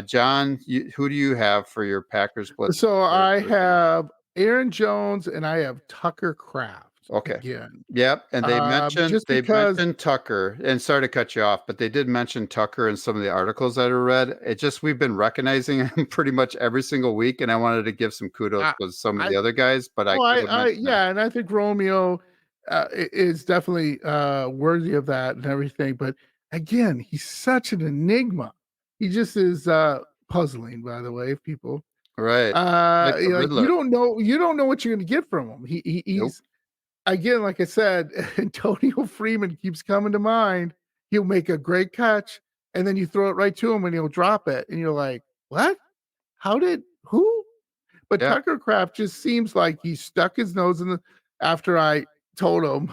John, who do you have for your Packers Blitz? So I have Aaron Jones and I have Tucker Kraft. Okay. again. Yep, and they Just because mentioned Tucker, and sorry to cut you off, but they did mention Tucker in some of the articles that I read. It just we've been recognizing him pretty much every single week, and I wanted to give some kudos I, to some of I the other guys, but I oh, could have mentioned him. yeah, and I think Romeo is definitely worthy of that and everything. But again, he's such an enigma. He just is puzzling, by the way, people. Right. Like the Like Riddler. you don't know what you're gonna get from him. Nope. He's again, like I said, Antonio Freeman keeps coming to mind. He'll make a great catch, and then you throw it right to him, and he'll drop it, and you're like, "What? How did who?" But Yeah, Tucker Craft just seems like he stuck his nose in the after I told him.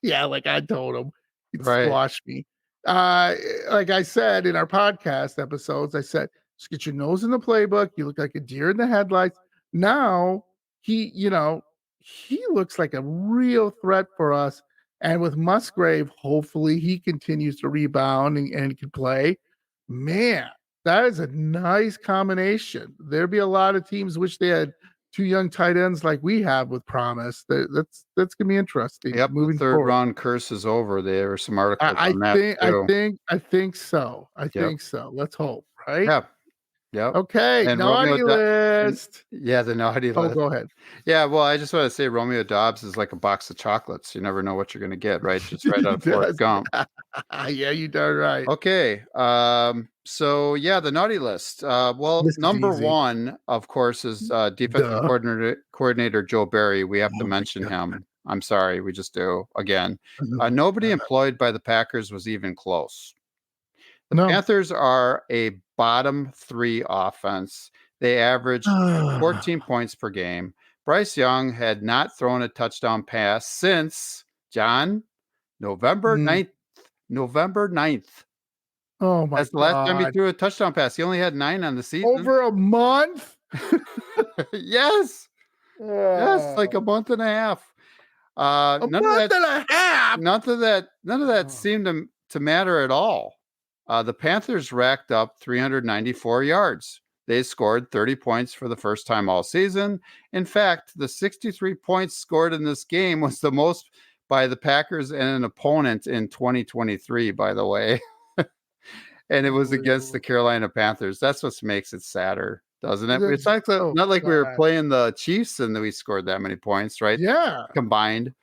Yeah, like I told him he'd right. squash me. Like I said in our podcast episodes, I said, just get your nose in the playbook. You look like a deer in the headlights. Now he looks like a real threat for us. And with Musgrave, hopefully he continues to rebound and can play. Man, that is a nice combination. There'd be a lot of teams wish they had two young tight ends like we have with promise. That's gonna be interesting Yep, the moving third forward. round curse is over. There were some articles on that too. I think so. I Yep. think so. Let's hope, right? Yeah. Yep. Okay, And naughty list. yeah, the naughty Oh, list. go ahead. Yeah, well, I just want to say Romeo Dobbs is like a box of chocolates. You never know what you're going to get, right? Just right He out of Forrest does. Gump. Yeah, you darn right. Okay. So yeah, the naughty list. Well, This is number easy. one, of course, is defensive Duh. coordinator Joe Barry. We have to Oh my mention God. him. I'm sorry, we just do again. Nobody employed by the Packers was even close. The No. Panthers are a bottom 3 offense. They averaged 14 points per game. Bryce Young had not thrown a touchdown pass since John November 9th. November 9th. Oh my That's the last time he God. threw a touchdown pass. He only had 9 on the season. Over a month? Yes. Yes, like a month and a half. A None of month that and a half. none of that seemed to matter at all. The Panthers racked up 394 yards. They scored 30 points for the first time all season. In fact, the 63 points scored in this game was the most by the Packers and an opponent in 2023, by the way. And it was against the Carolina Panthers. That's what makes it sadder, doesn't it? It's like not like we were playing the Chiefs and we scored that many points, right? Yeah. Combined.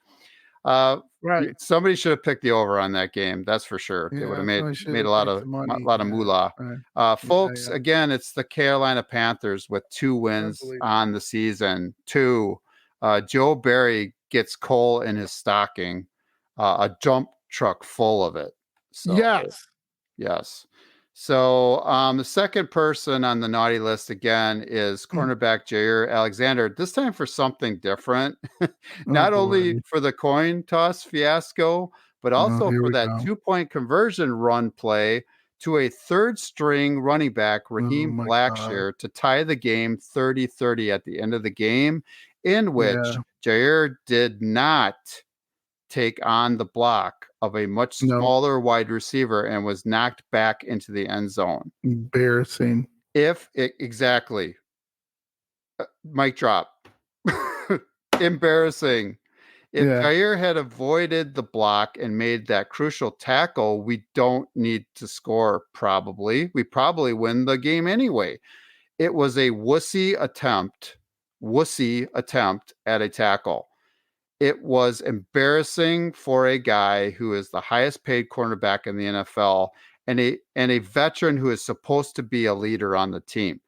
Right. Somebody should have picked the over on that game. That's for sure. They would have made a lot of moolah. Folks, again, it's the Carolina Panthers with 2 wins on the season. 2. Joe Barry gets coal in his stocking, a dump truck full of it. So, yes. So the second person on the naughty list again is cornerback Jair Alexander, this time for something different. Not only for the coin toss fiasco, but also for that 2-point conversion run play to a third string running back, Raheem Blackshear, to tie the game 30-30 at the end of the game, in which Jair did not take on the block of a much smaller wide receiver and was knocked back into the end zone. Embarrassing. Exactly. Mic drop. Embarrassing. If Jair had avoided the block and made that crucial tackle, we don't need to score, probably. We probably win the game anyway. It was a wussy attempt at a tackle. It was embarrassing for a guy who is the highest paid cornerback in the NFL and a veteran who is supposed to be a leader on the team.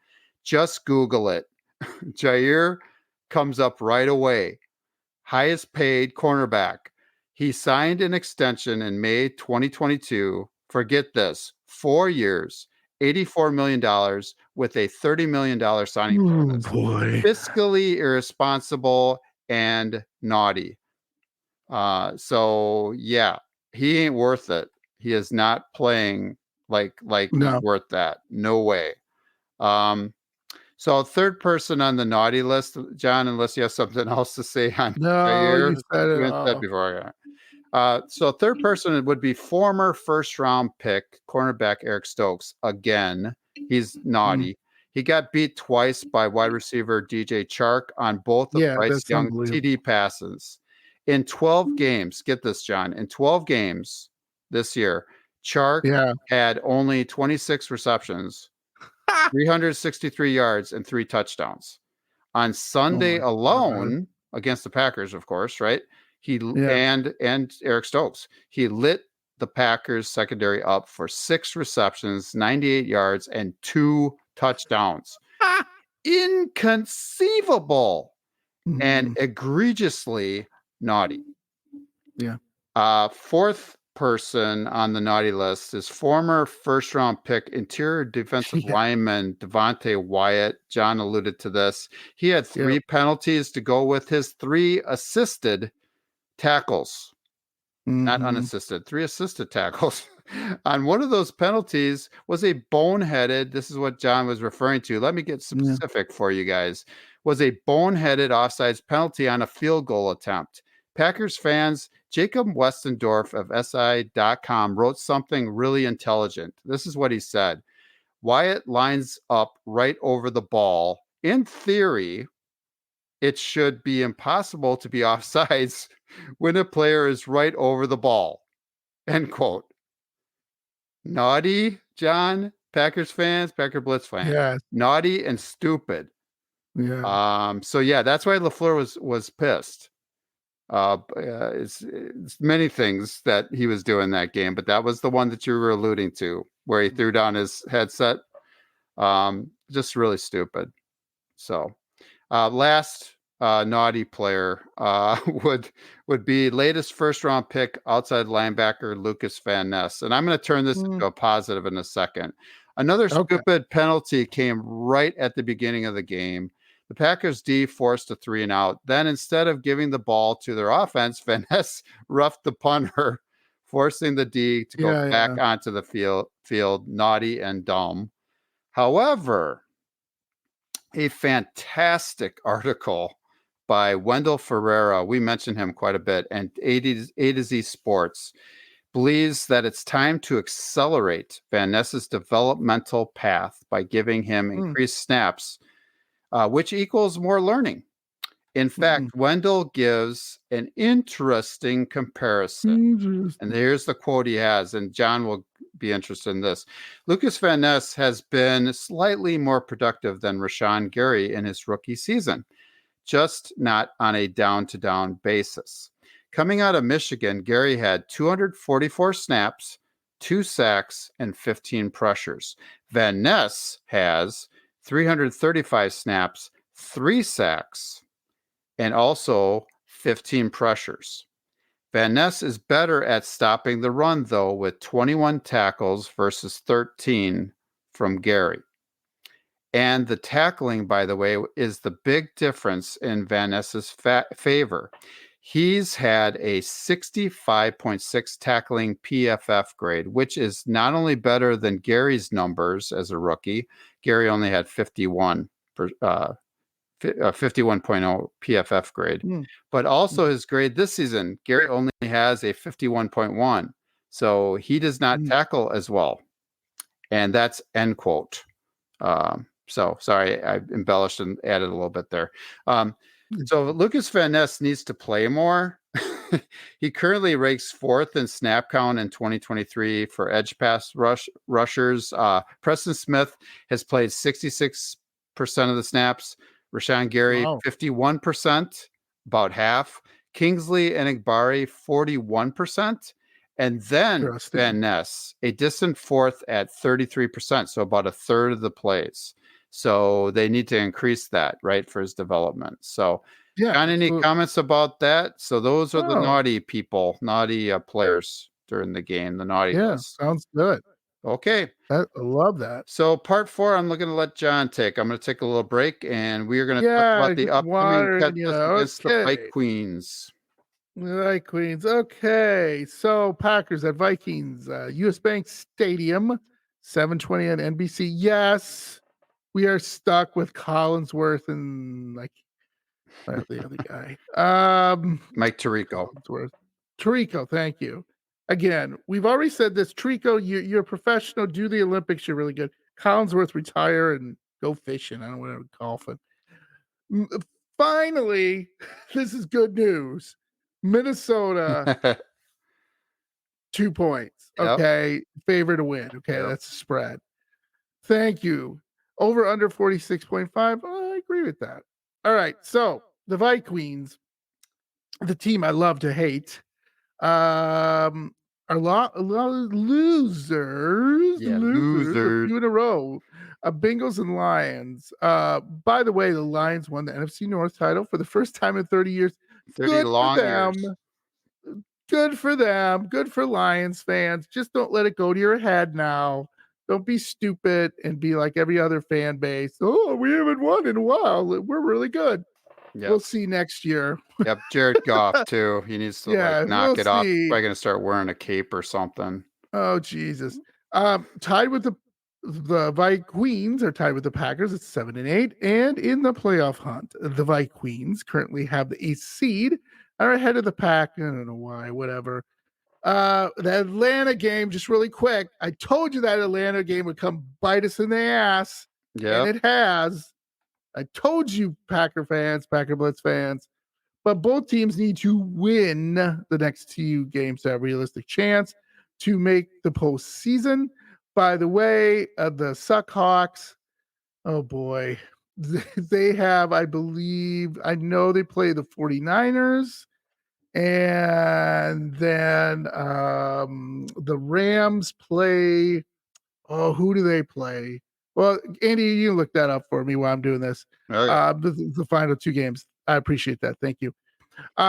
Just Google it. Jair comes up right away. Highest paid cornerback. He signed an extension in May 2022. Forget this. 4 years, $84 million with a $30 million signing bonus. Boy. Fiscally irresponsible and naughty. So yeah, he ain't worth it. He is not playing like he's worth that. No way. So third person on the naughty list, John, unless you have something else to say on Jair. You said it all. Before so third person would be former first round pick cornerback Eric Stokes. Again, he's naughty. He got beat twice by wide receiver DJ Chark on both of Bryce Young's TD passes. In 12 games, get this, John, in 12 games this year, Chark had only 26 receptions, 363 yards, and 3 touchdowns. On Sunday alone, against the Packers, of course, right? And Eric Stokes, he lit the Packers secondary up for 6 receptions, 98 yards, and 2 touchdowns. Inconceivable and egregiously naughty. Yeah. Fourth person on the naughty list is former first-round pick interior defensive lineman Devontae Wyatt. John alluded to this. He had 3 penalties to go with his 3 assisted tackles. Not unassisted, 3 assisted tackles. On one of those penalties was a boneheaded, this is what John was referring to. Let me get specific for you guys. Was a boneheaded offsides penalty on a field goal attempt. Packers fans, Jacob Westendorf of SI.com wrote something really intelligent. This is what he said. Wyatt lines up right over the ball. In theory, it should be impossible to be offsides when a player is right over the ball. End quote. Naughty, John, Packers fans, Packer Blitz fans. Yes. Naughty and stupid. Yeah. So yeah, that's why Lafluer was pissed. It's many things that he was doing that game, but that was the one that you were alluding to, where he threw down his headset. Just really stupid. So, last naughty player would be latest first round pick outside linebacker Lucas Van Ness, and I'm going to turn this into a positive in a second. Another stupid penalty came right at the beginning of the game. The Packers D forced a 3 and out. Then instead of giving the ball to their offense, Van Ness roughed the punter, forcing the D to go back onto the field, naughty and dumb. However, a fantastic article by Wendell Ferreira, we mentioned him quite a bit, and A to Z Sports believes that it's time to accelerate Van Ness's developmental path by giving him increased snaps, which equals more learning. In fact, Wendell gives an interesting comparison. And here's the quote he has, and John will be interested in this. Lucas Van Ness has been slightly more productive than Rashawn Gary in his rookie season, just not on a down-to-down basis. Coming out of Michigan, Gary had 244 snaps, 2 sacks, and 15 pressures. Van Ness has 335 snaps, 3 sacks, and also 15 pressures. Van Ness is better at stopping the run, though, with 21 tackles versus 13 from Gary. And the tackling, by the way, is the big difference in Van Ness's favor. He's had a 65.6 tackling PFF grade, which is not only better than Gary's numbers as a rookie. Gary only had 51.0 PFF grade, but also his grade this season. Gary only has a 51.1, so he does not tackle as well, and that's end quote. So sorry, I embellished and added a little bit there. So Lucas Van Ness needs to play more. He currently ranks 4th in snap count in 2023 for edge pass rushers. Preston Smith has played 66% of the snaps. Rashawn Gary, 51%, about half. Kingsley and Igbari, 41%. And then Van Ness, a distant 4th at 33%, so about a third of the plays. So they need to increase that, right, for his development. So, John, any comments about that? So those are the naughty people, naughty players during the game, the naughty list. Sounds good. Okay. I love that. So part 4, I'm looking to let John take. I'm going to take a little break, and we are going to talk about the upcoming contest against the Pike Queens. Right, Queens. Okay, so Packers at Vikings, U.S. Bank Stadium, 7:20 on NBC. Yes, we are stuck with Collinsworth and the other guy, Mike Tirico. Tirico, thank you. Again, we've already said this. Tirico, you're a professional. Do the Olympics. You're really good. Collinsworth, retire and go fishing. I don't know what I would golfing. Finally, this is good news. Minnesota, 2 points. Yep. Okay. Favor to win. Okay. Yep. That's a spread. Thank you. Over under 46.5. I agree with that. All right. So the Vikings, the team I love to hate, a lot of losers, Yeah, a losers. few in a row. Bengals and Lions. By the way, the Lions won the NFC North title for the first time in 30 years. 30 Good for long them. years. Good for them. Good for Lions fans. Just don't let it go to your head now. Don't be stupid and be like every other fan base. Oh, we haven't won in a while. We're really good. Yep. We'll see next year. Yep. Jared Goff, too. He needs to Yeah, knock we'll it off. see. Probably going to start wearing a cape or something. Oh, Jesus. Tied with the Vikings are tied with the Packers at 7-8, and in the playoff hunt, the Vikings currently have the 8th seed, are ahead of the Pack. I don't know why, whatever. The Atlanta game, just really quick. I told you that Atlanta game would come bite us in the ass, and it has. I told you, Packer fans, Packer Blitz fans. But both teams need to win the next 2 games to have a realistic chance to make the postseason. By the way, the Suckhawks, oh boy, they have, I know they play the 49ers, and then the Rams play, who do they play? Well, Andy, you look that up for me while I'm doing this. The final 2 games. I appreciate that. Thank you.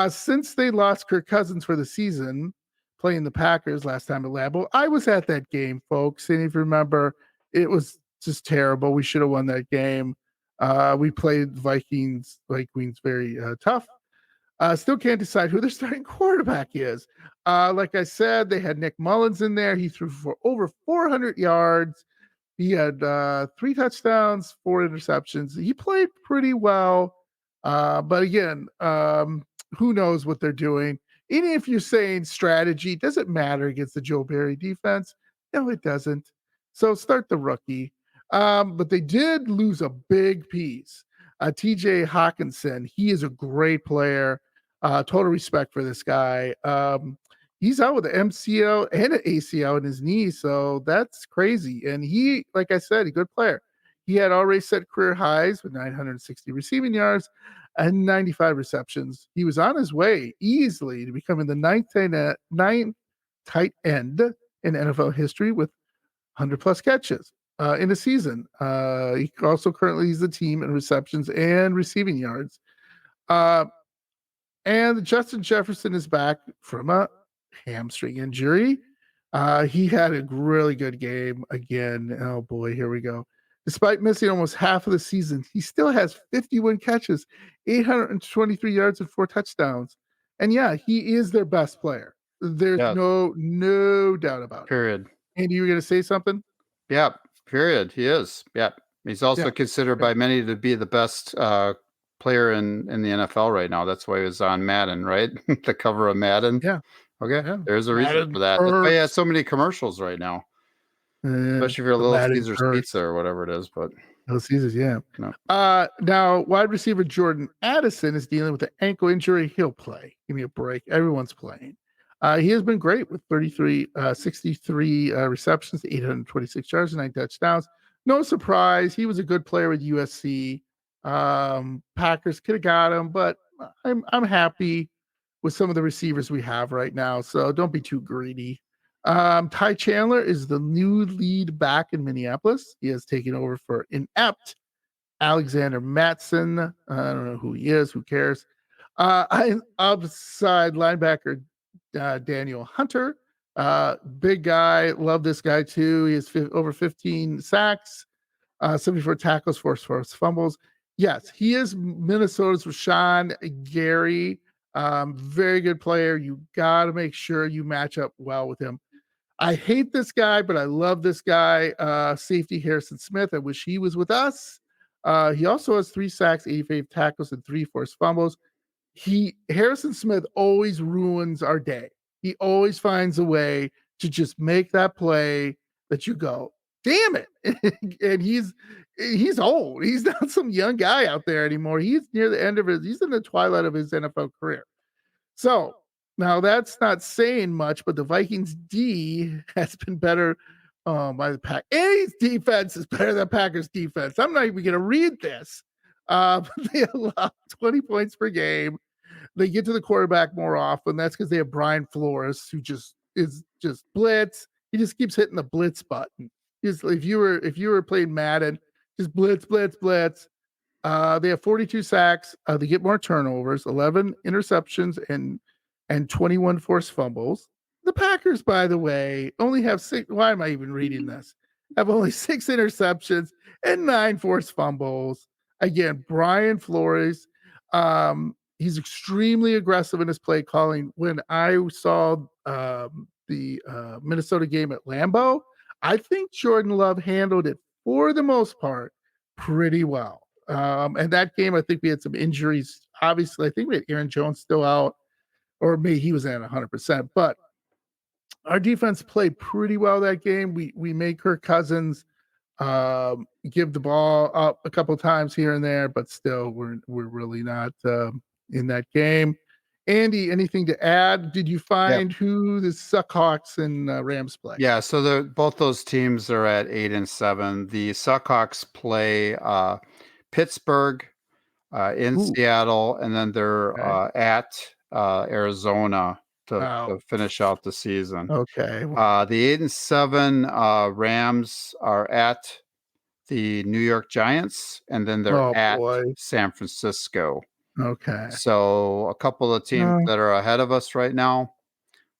Since they lost Kirk Cousins for the season, playing the Packers last time at Lambeau, I was at that game, folks. And if you remember, it was just terrible. We should have won that game. We played Vikings very tough. Still can't decide who their starting quarterback is. Like I said, they had Nick Mullins in there. He threw for over 400 yards. He had 3 touchdowns, 4 interceptions. He played pretty well. But again, who knows what they're doing? Even if you're saying strategy, does it matter against the Joe Barry defense? No, it doesn't. So start the rookie. But they did lose a big piece. TJ Hawkinson, he is a great player. Total respect for this guy. He's out with an MCL and an ACL in his knee, so that's crazy. And he, like I said, a good player. He had already set career highs with 960 receiving yards and 95 receptions. He was on his way easily to becoming the ninth tight end in NFL history with 100 plus catches in a season. He also currently leads the team in receptions and receiving yards. And Justin Jefferson is back from a hamstring injury. He had a really good game again. Oh boy, here we go. Despite missing almost half of the season, he still has 51 catches, 823 yards, and 4 touchdowns. And yeah, he is their best player. There's no doubt about it. Period. Andy, you were going to say something? Yeah, period. He is. Yeah. He's also considered by many to be the best player in the NFL right now. That's why he was on Madden, right? The cover of Madden. Yeah. Okay. Yeah. There's a reason for that. That's why he has so many commercials right now. Especially if you're a Little Caesars pizza or whatever it is, but Little Caesars, yeah. No. Now wide receiver Jordan Addison is dealing with an ankle injury. He'll play. Give me a break. Everyone's playing. He has been great with 63 receptions, 826 yards, and 9 touchdowns. No surprise. He was a good player with USC. Packers could have got him, but I'm happy with some of the receivers we have right now. So don't be too greedy. Ty Chandler is the new lead back in Minneapolis. He has taken over for inept Alexander Mattson. I don't know who he is. Who cares? Upside linebacker Daniel Hunter. Big guy. Love this guy too. He has over 15 sacks, 74 tackles, 4 forced fumbles. Yes, he is Minnesota's Rashawn Gary. Very good player. You got to make sure you match up well with him. I hate this guy, but I love this guy. Safety Harrison Smith. I wish he was with us. He also has 3 sacks, 85 tackles, and 3 forced fumbles. Harrison Smith always ruins our day. He always finds a way to just make that play that you go, damn it. And he's old. He's not some young guy out there anymore. He's near the end of he's in the twilight of his NFL career. So Now that's not saying much, but the Vikings D has been better by the Pack. Any's defense is better than Packers defense. I'm not even going to read this. They allow 20 points per game. They get to the quarterback more often. That's because they have Brian Flores, who is blitz. He just keeps hitting the blitz button. If you were playing Madden, just blitz, blitz, blitz. They have 42 sacks. They get more turnovers, 11 interceptions, and 21 forced fumbles. The Packers, by the way, only have 6. Why am I even reading this? Have only 6 interceptions and 9 forced fumbles. Again, Brian Flores, he's extremely aggressive in his play calling. When I saw the Minnesota game at Lambeau, I think Jordan Love handled it for the most part pretty well. And that game, I think we had some injuries. Obviously, I think we had Aaron Jones still out, or maybe he was at 100%. But our defense played pretty well that game. We made Kirk Cousins give the ball up a couple times here and there, but still, we're really not in that game. Andy, anything to add? Did you find who the Seahawks and Rams play? Yeah, so both those teams are at 8-7. The Seahawks play Pittsburgh in Seattle, and then they're at Arizona to finish out the season. Okay. The 8-7 Rams are at the New York Giants, and then they're at San Francisco. Okay. So a couple of teams that are ahead of us right now.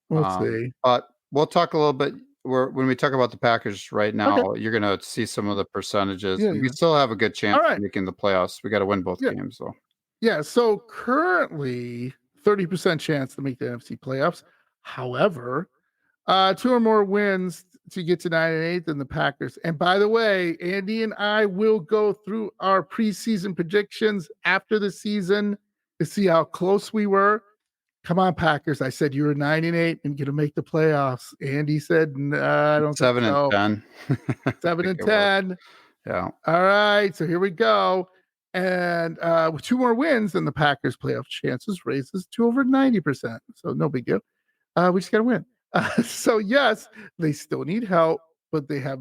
We'll see. But we'll talk a little bit when we talk about the Packers right now. You're going to see some of the percentages. We still have a good chance of making the playoffs. We got to win both games, though. Yeah. So currently, 30% chance to make the NFC playoffs. However, 2 or more wins to get to 9-8 than the Packers. And by the way, Andy and I will go through our preseason predictions after the season to see how close we were. Come on, Packers. I said you were 9-8 and going to make the playoffs. Andy said, I don't 7-10. 7-10. Yeah. All right. So here we go. And with 2 more wins, then the Packers playoff chances raises to over 90%. So no big deal. We just got to win. So yes, they still need help, but they have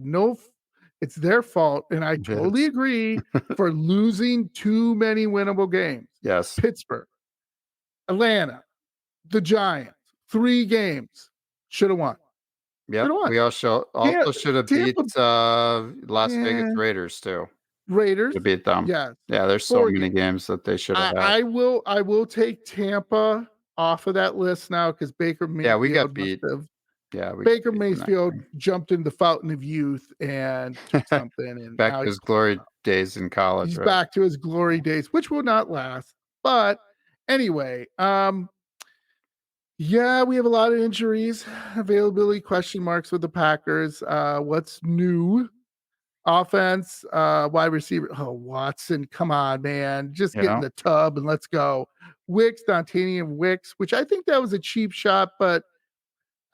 it's their fault. And I totally agree for losing too many winnable games. Yes. Pittsburgh, Atlanta, the Giants, 3 games should have won. Yeah. We also should have beat Las Vegas Raiders too. Raiders to beat them. Yes. Yeah, there's so many games that they should have had. I will take Tampa off of that list now because Baker Mayfield we got beat. Baker Mayfield jumped in the fountain of youth and took something and back to his glory days in college. He's back to his glory days, which will not last. But anyway, we have a lot of injuries, availability question marks with the Packers. What's new? Offense, wide receiver. Oh, Watson, come on, man. Just get in the tub and let's go. Wicks, Dontanian Wicks, which I think that was a cheap shot, but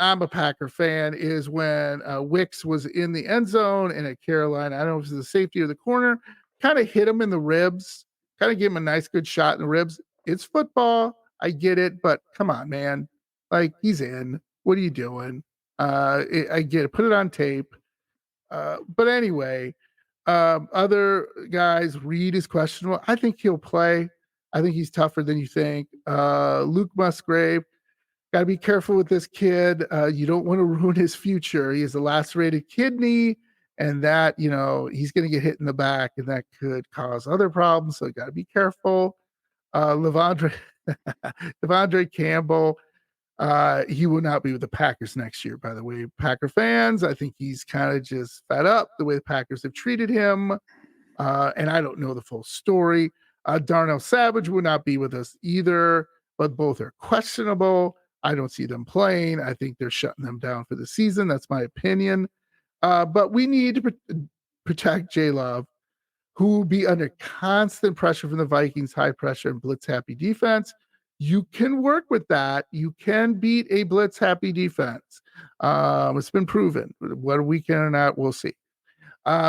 I'm a Packer fan, is when Wicks was in the end zone and at Carolina, I don't know if it was the safety or the corner, kind of hit him in the ribs, kind of gave him a nice, good shot in the ribs. It's football. I get it, but come on, man. Like, he's in. What are you doing? I get it. Put it on tape. But anyway, other guys, Reed is questionable. I think he'll play. I think he's tougher than you think. Luke Musgrave, got to be careful with this kid. You don't want to ruin his future. He has a lacerated kidney, and that, he's going to get hit in the back, and that could cause other problems. So got to be careful. Devondre Campbell, he will not be with the Packers next year, by the way. Packer fans, I think he's kind of just fed up the way the Packers have treated him. And I don't know the full story. Darnell Savage will not be with us either, but both are questionable. I don't see them playing. I think they're shutting them down for the season. That's my opinion. But we need to protect J Love, who will be under constant pressure from the Vikings, high pressure and blitz happy defense. You can work with that. You can beat a blitz happy defense. It's been proven. Whether we can or not, we'll see.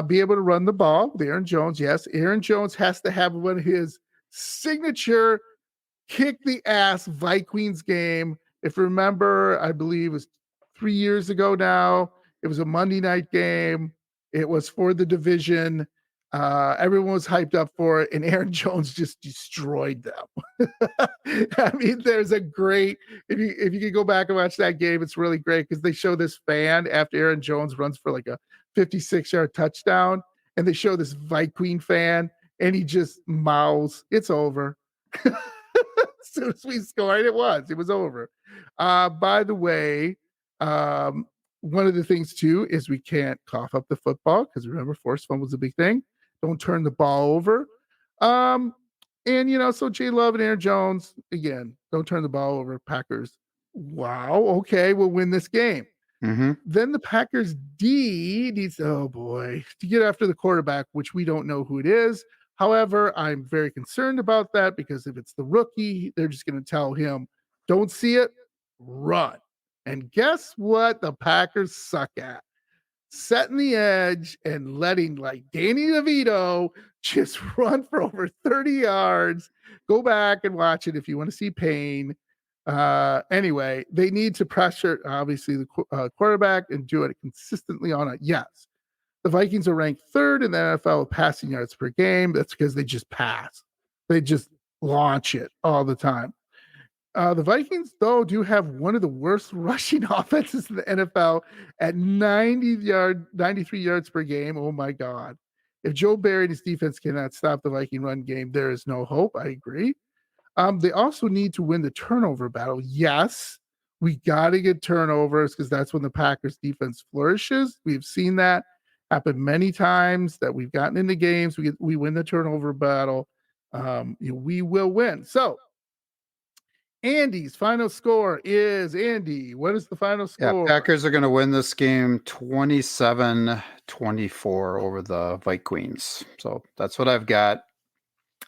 Be able to run the ball with Aaron Jones. Yes, Aaron Jones has to have one of his signature kick the ass Vikings game If you remember, I believe it was 3 years ago now. It was a Monday night game. It was for the division. Everyone was hyped up for it, and Aaron Jones just destroyed them. I mean, there's a great if you could go back and watch that game, it's really great because they show this fan after Aaron Jones runs for like a 56-yard touchdown, and they show this Viking fan, and he just mouths, "It's over." As soon as we scored, it was over. By the way, one of the things too is we can't cough up the football because remember, forced fumble was a big thing. Don't turn the ball over. And so J Love and Aaron Jones, again, don't turn the ball over. Packers. Wow. Okay, we'll win this game. Mm-hmm. Then the Packers D needs, oh boy, to get after the quarterback, which we don't know who it is. However, I'm very concerned about that because if it's the rookie, they're just going to tell him, don't see it, run. And guess what the Packers suck at? Setting the edge and letting like Danny DeVito just run for over 30 yards. Go back and watch it if you want to see pain. Anyway, they need to pressure, obviously, the quarterback and do it consistently on it. Yes. The Vikings are ranked third in the NFL with passing yards per game. That's because they just pass. They just launch it all the time. The Vikings, though, do have one of the worst rushing offenses in the NFL at 93 yards per game. Oh, my God. If Joe Barry and his defense cannot stop the Viking run game, there is no hope. I agree. They also need to win the turnover battle. Yes, we got to get turnovers because that's when the Packers defense flourishes. We've seen that happen many times that we've gotten into games. We win the turnover battle. We will win. So Andy's final score is Andy. What is the final score? Yeah, Packers are going to win this game 27-24 over the Vikings. So that's what I've got.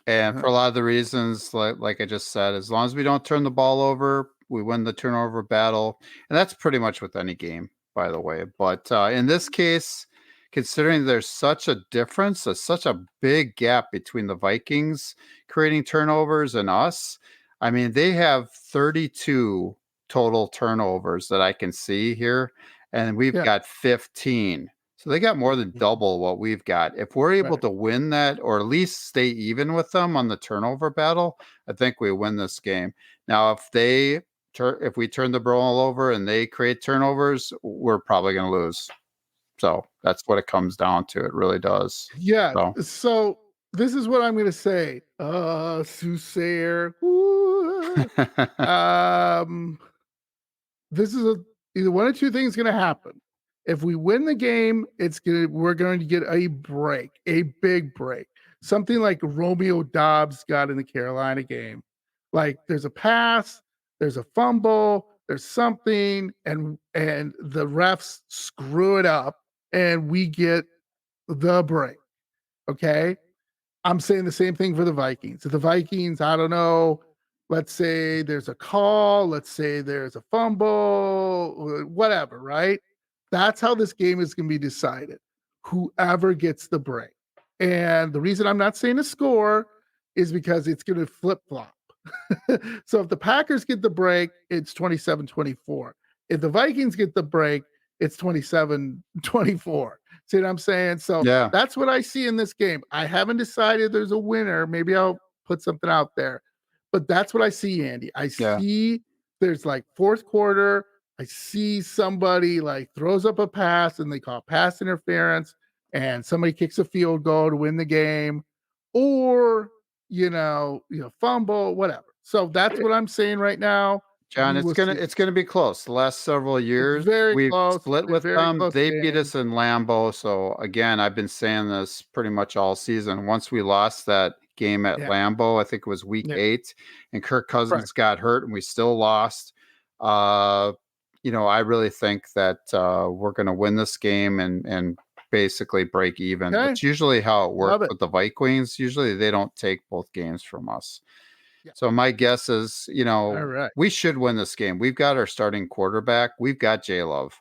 And for a lot of the reasons, like I just said, as long as we don't turn the ball over, we win the turnover battle. And that's pretty much with any game, by the way. But in this case, considering there's such a difference, such a big gap between the Vikings creating turnovers and us, I mean, they have 32 total turnovers that I can see here, and we've got 15. So they got more than double what we've got. If we're able to win that or at least stay even with them on the turnover battle, I think we win this game. Now, if we turn the ball over and they create turnovers, we're probably going to lose. So that's what it comes down to. It really does. Yeah. So this is what I'm going to say. Soothsayer. This is either one or two things going to happen. If we win the game, we're going to get a break, a big break. Something like Romeo Doubs got in the Carolina game. Like there's a pass, there's a fumble, there's something, and the refs screw it up, and we get the break. Okay. I'm saying the same thing for the Vikings. If the Vikings, I don't know, let's say there's a call, let's say there's a fumble, whatever, right? That's how this game is going to be decided. Whoever gets the break. And the reason I'm not saying a score is because it's going to flip flop. So if the Packers get the break, it's 27-24. If the Vikings get the break, it's 27-24. See what I'm saying? So that's what I see in this game. I haven't decided there's a winner. Maybe I'll put something out there. But that's what I see, Andy. I see there's like fourth quarter. I see somebody like throws up a pass and they call pass interference and somebody kicks a field goal to win the game or, fumble, whatever. So that's what I'm saying right now. John, it's gonna be close. The last several years, we've split with them. They beat us in Lambeau. So again, I've been saying this pretty much all season. Once we lost that game at Lambeau, I think it was week 8, and Kirk Cousins got hurt, and we still lost. I really think that we're going to win this game and basically break even. That's usually how it works with the Vikings. Usually, they don't take both games from us. So my guess is, we should win this game. We've got our starting quarterback. We've got J Love,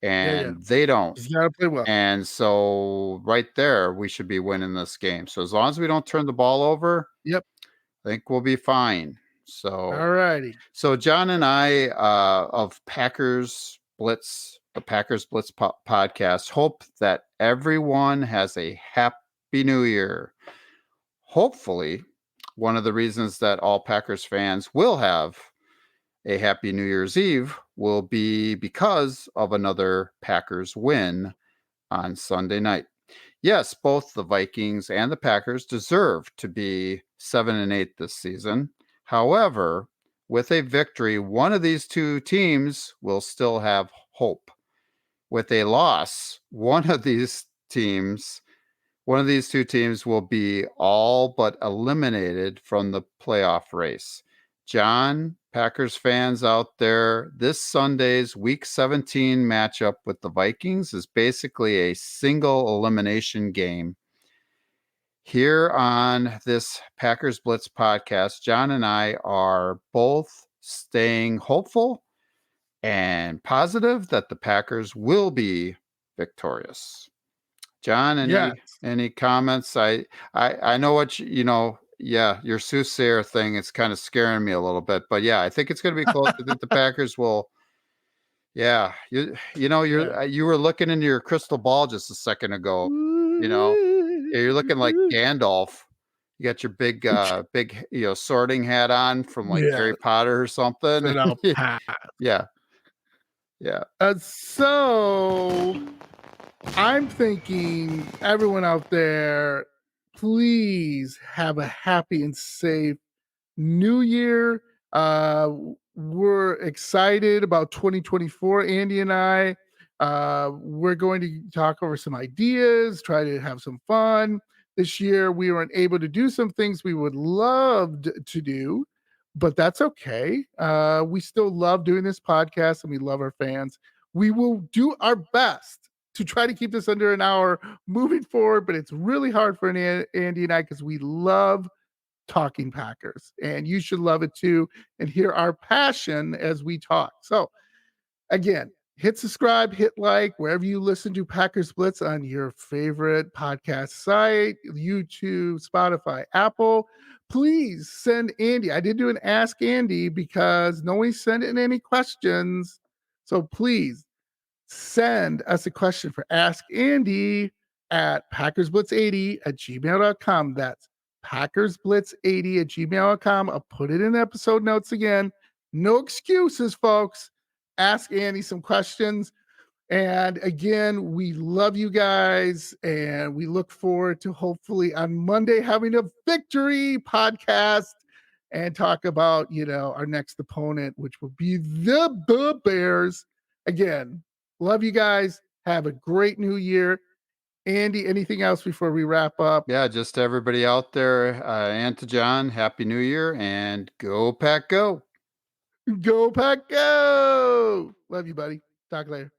and they don't. He's got to play well. And so right there, we should be winning this game. So as long as we don't turn the ball over, I think we'll be fine. So, All righty. so John and I of the Packers Blitz podcast, hope that everyone has a happy new year. Hopefully, one of the reasons that all Packers fans will have a happy New Year's Eve will be because of another Packers win on Sunday night. Yes, both the Vikings and the Packers deserve to be 7-8 this season. However, with a victory, one of these two teams will still have hope. With a loss, one of these two teams will be all but eliminated from the playoff race. John, Packers fans out there, this Sunday's Week 17 matchup with the Vikings is basically a single elimination game. Here on this Packers Blitz podcast, John and I are both staying hopeful and positive that the Packers will be victorious. John, any comments? I know what your soothsayer thing. It's kind of scaring me a little bit, but yeah, I think it's going to be close. I think the Packers will. Yeah, you were looking into your crystal ball just a second ago. You're looking like Gandalf. You got your big sorting hat on from like Harry Potter or something. Yeah. So I'm thinking, everyone out there, please have a happy and safe New Year. We're excited about 2024. Andy and I, we're going to talk over some ideas, try to have some fun. This year, we weren't able to do some things we would love to do, but that's okay. We still love doing this podcast and we love our fans. We will do our best to try to keep this under an hour moving forward, but it's really hard for Andy and I because we love talking Packers, and you should love it too and hear our passion as we talk. So again, hit subscribe, hit like wherever you listen to Packers Blitz on your favorite podcast site, YouTube, Spotify, Apple. Please send Andy. I did do an Ask Andy because no one sent in any questions. So please send us a question for Ask Andy at PackersBlitz80@gmail.com. That's PackersBlitz80@gmail.com. I'll put it in the episode notes again. No excuses, folks. Ask Andy some questions. And again, we love you guys, and we look forward to hopefully on Monday having a victory podcast and talk about, our next opponent, which will be the Bears. Again, love you guys. Have a great new year. Andy, anything else before we wrap up? Yeah, just to everybody out there, and to John, Happy New Year, and go Pack Go. Go Pack Go. Love you, buddy. Talk later.